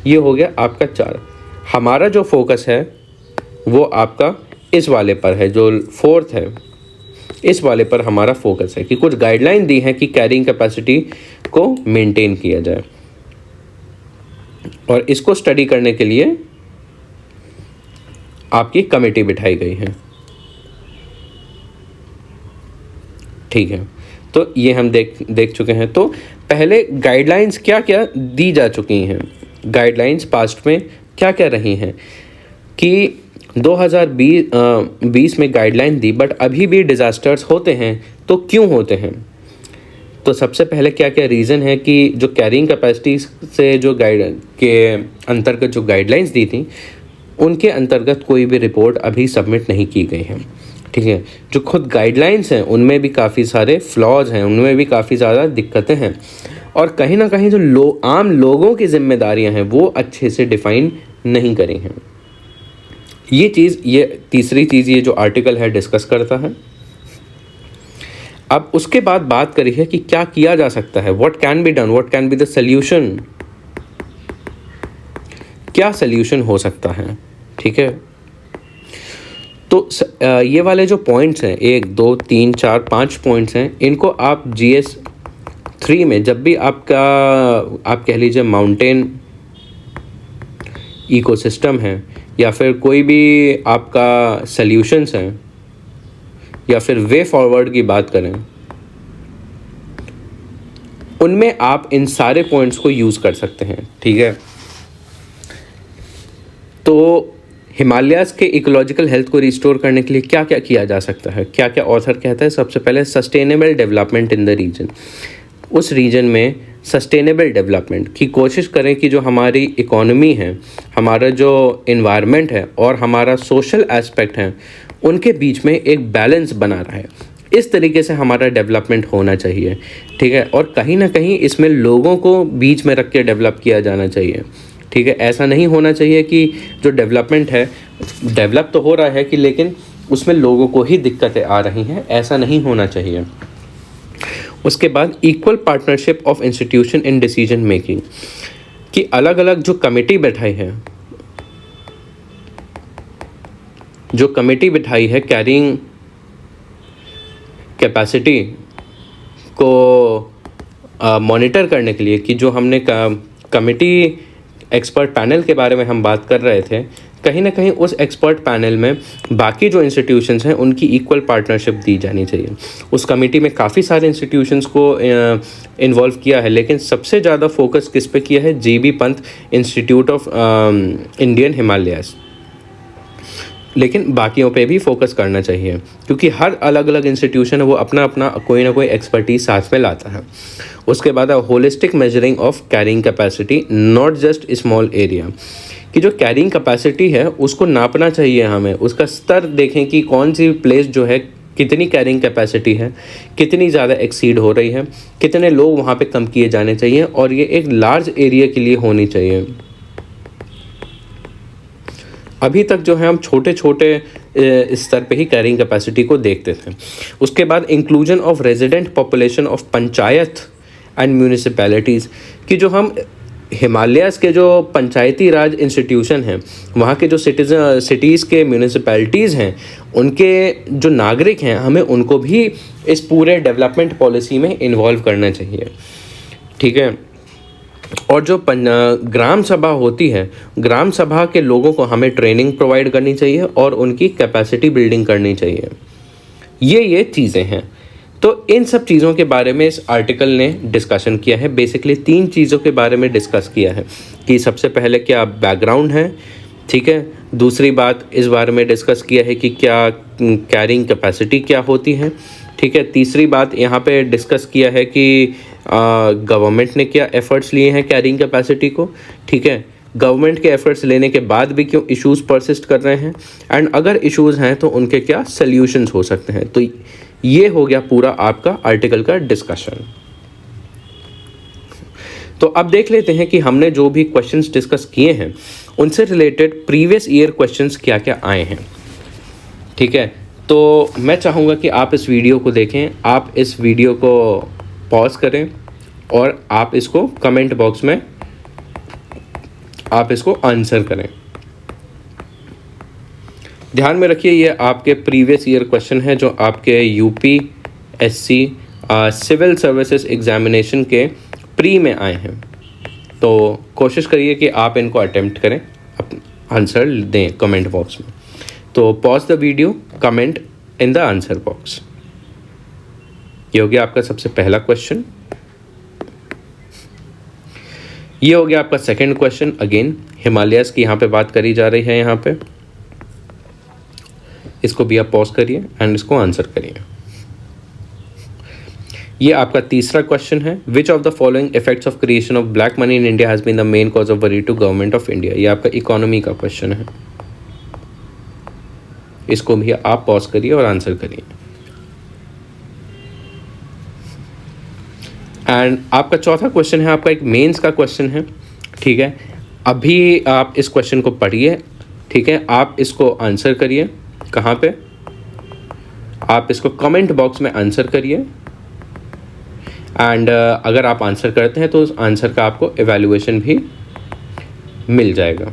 ये हो गया आपका 4। हमारा जो फोकस है वो आपका इस वाले पर है, जो 4th है, इस वाले पर हमारा फोकस है कि कुछ गाइडलाइन दी हैं कि कैरिंग कैपेसिटी को मेंटेन किया जाए, और इसको स्टडी करने के लिए आपकी कमेटी बिठाई गई है। ठीक है, तो ये हम देख चुके हैं। तो पहले गाइडलाइंस क्या क्या दी जा चुकी हैं, गाइडलाइंस पास्ट में क्या क्या रही हैं कि 2020 में गाइडलाइन दी, बट अभी भी डिज़ास्टर्स होते हैं। तो क्यों होते हैं? तो सबसे पहले क्या क्या रीज़न है कि जो कैरिंग कैपेसिटी से जो गाइड के अंतर्गत जो गाइडलाइंस दी थी, उनके अंतर्गत कोई भी रिपोर्ट अभी सबमिट नहीं की गई है। ठीक है, जो खुद गाइडलाइंस हैं उनमें भी काफ़ी सारे फ्लॉज हैं, उनमें भी काफ़ी ज़्यादा दिक्कतें हैं, और कहीं ना कहीं जो आम लोगों की जिम्मेदारियां हैं वो अच्छे से डिफ़ाइन नहीं करी हैं। ये तीसरी चीज़ ये जो आर्टिकल है डिस्कस करता है। अब उसके बाद बात करी है कि क्या किया जा सकता है, what can be done, what can be the solution, क्या सल्यूशन हो सकता है। ठीक है, तो ये वाले जो पॉइंट्स हैं, 1 2 3 4 5 पॉइंट्स हैं, इनको आप GS3 में जब भी आप कह लीजिए माउंटेन इकोसिस्टम है या फिर कोई भी आपका सल्यूशंस हैं या फिर वे फॉरवर्ड की बात करें, उनमें आप इन सारे पॉइंट्स को यूज़ कर सकते हैं। ठीक है, तो हिमालयाज़ के इकोलॉजिकल हेल्थ को रिस्टोर करने के लिए क्या क्या किया जा सकता है, क्या क्या ऑथर कहता है। सबसे पहले sustainable development in the region, उस रीजन में सस्टेनेबल डेवलपमेंट की कोशिश करें कि जो हमारी इकोनॉमी है, हमारा जो इन्वायरमेंट है और हमारा सोशल एस्पेक्ट है, उनके बीच में एक बैलेंस बना रहे। इस तरीके से हमारा डेवलपमेंट होना चाहिए। ठीक है, और कहीं ना कहीं इसमें लोगों को बीच में रख के डेवलप किया जाना चाहिए। ठीक है, ऐसा नहीं होना चाहिए कि जो डेवलपमेंट है, डेवलप तो हो रहा है कि लेकिन उसमें लोगों को ही दिक्कतें आ रही हैं, ऐसा नहीं होना चाहिए। उसके बाद equal partnership of institution in decision making, कि अलग अलग जो कमेटी बैठाई है कैरिंग कैपेसिटी को मॉनिटर करने के लिए, कि जो हमने कमेटी एक्सपर्ट पैनल के बारे में हम बात कर रहे थे, कहीं ना कहीं उस एक्सपर्ट पैनल में बाकी जो इंस्टीट्यूशंस हैं उनकी इक्वल पार्टनरशिप दी जानी चाहिए। उस कमेटी में काफ़ी सारे इंस्टीट्यूशंस को इन्वॉल्व किया है, लेकिन सबसे ज़्यादा फोकस किस पे किया है, GB Pant institute of Indian Himalayas, लेकिन बाकियों पे भी फोकस करना चाहिए, क्योंकि हर अलग अलग इंस्टीट्यूशन है वो अपना अपना कोई ना कोई एक्सपर्टीज साथ में लाता है। उसके बाद holistic measuring of carrying capacity, not just small area, कि जो कैरिंग कैपेसिटी है उसको नापना चाहिए हमें, उसका स्तर देखें कि कौन सी प्लेस जो है कितनी कैरिंग कैपेसिटी है, कितनी ज़्यादा एक्सीड हो रही है, कितने लोग वहाँ पे कम किए जाने चाहिए, और ये एक लार्ज एरिया के लिए होनी चाहिए। अभी तक जो है हम छोटे छोटे स्तर पे ही कैरिंग कैपेसिटी को देखते थे। उसके बाद inclusion of resident population of panchayat and municipalities, कि जो हम हिमालयाज़ के जो पंचायती राज इंस्टीट्यूशन हैं, वहाँ के जो सिटीज़ के म्यूनिसिपैलिटीज़ हैं, उनके जो नागरिक हैं, हमें उनको भी इस पूरे डेवलपमेंट पॉलिसी में इन्वॉल्व करना चाहिए। ठीक है, और जो ग्राम सभा होती है, ग्राम सभा के लोगों को हमें ट्रेनिंग प्रोवाइड करनी चाहिए और उनकी कैपेसिटी बिल्डिंग करनी चाहिए। ये चीज़ें हैं। तो इन सब चीज़ों के बारे में इस आर्टिकल ने डिस्कशन किया है। बेसिकली 3 चीज़ों के बारे में डिस्कस किया है कि सबसे पहले क्या बैकग्राउंड है, ठीक है, दूसरी बात इस बारे में डिस्कस किया है कि क्या कैरिंग कैपेसिटी क्या होती है, ठीक है, तीसरी बात यहाँ पे डिस्कस किया है कि गवर्नमेंट ने क्या एफर्ट्स लिए हैं कैरिंग कैपेसिटी को, ठीक है, गवर्नमेंट के एफर्ट्स लेने के बाद भी क्यों इश्यूज़ परसिस्ट कर रहे हैं, एंड अगर इश्यूज़ हैं तो उनके क्या सल्यूशंस हो सकते हैं। तो ये हो गया पूरा आपका आर्टिकल का डिस्कशन। तो अब देख लेते हैं कि हमने जो भी क्वेश्चंस डिस्कस किए हैं उनसे रिलेटेड प्रीवियस ईयर क्वेश्चंस क्या क्या आए हैं। ठीक है, तो मैं चाहूँगा कि आप इस वीडियो को देखें, आप इस वीडियो को पॉज करें और आप इसको कमेंट बॉक्स में आप इसको आंसर करें। ध्यान में रखिए ये आपके प्रीवियस ईयर क्वेश्चन है जो आपके UPSC सिविल सर्विसेज एग्जामिनेशन के प्री में आए हैं। तो कोशिश करिए कि आप इनको अटेम्प्ट करें, आंसर दें कमेंट बॉक्स में। तो pause the video, comment in the answer box. ये हो गया आपका सबसे पहला क्वेश्चन। ये हो गया आपका सेकंड क्वेश्चन। अगेन हिमालयाज़ की यहाँ पे बात करी जा रही है, यहाँ पे इसको भी आप पॉज करिए एंड इसको आंसर करिए। ये आपका तीसरा क्वेश्चन है, which of the following effects of creation of black money in India has been the main cause of worry to government of India. ये आपका इकोनॉमी का क्वेश्चन है, इसको भी आप पॉज करिए और आंसर करिए। एंड आपका चौथा क्वेश्चन है, आपका एक मेंस का क्वेश्चन है, ठीक है। अभी आप इस क्वेश्चन को पढ़िए, ठीक है, आप इसको आंसर करिए। कहाँ पे? आप इसको कमेंट बॉक्स में आंसर करिए एंड अगर आप आंसर करते हैं तो उस आंसर का आपको एवेल्युएशन भी मिल जाएगा,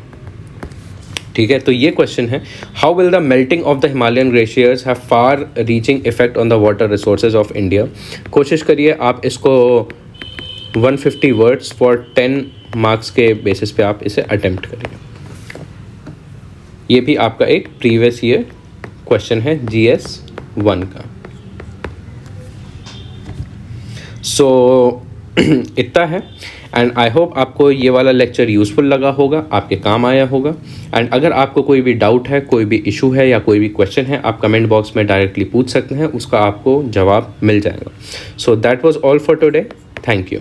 ठीक है, तो ये क्वेश्चन है, how will the melting of the Himalayan glaciers have far reaching effect on the water resources of India. कोशिश करिए आप इसको 150 वर्ड्स फॉर 10 मार्क्स के बेसिस पे आप इसे अटेम्प्ट करिए। ये भी आपका एक प्रीवियस ईयर क्वेश्चन है GS 1 का। सो इतना है, एंड आई होप आपको ये वाला लेक्चर यूज़फुल लगा होगा, आपके काम आया होगा। एंड अगर आपको कोई भी डाउट है, कोई भी इशू है या कोई भी क्वेश्चन है, आप कमेंट बॉक्स में डायरेक्टली पूछ सकते हैं, उसका आपको जवाब मिल जाएगा। So that was all for today, thank you.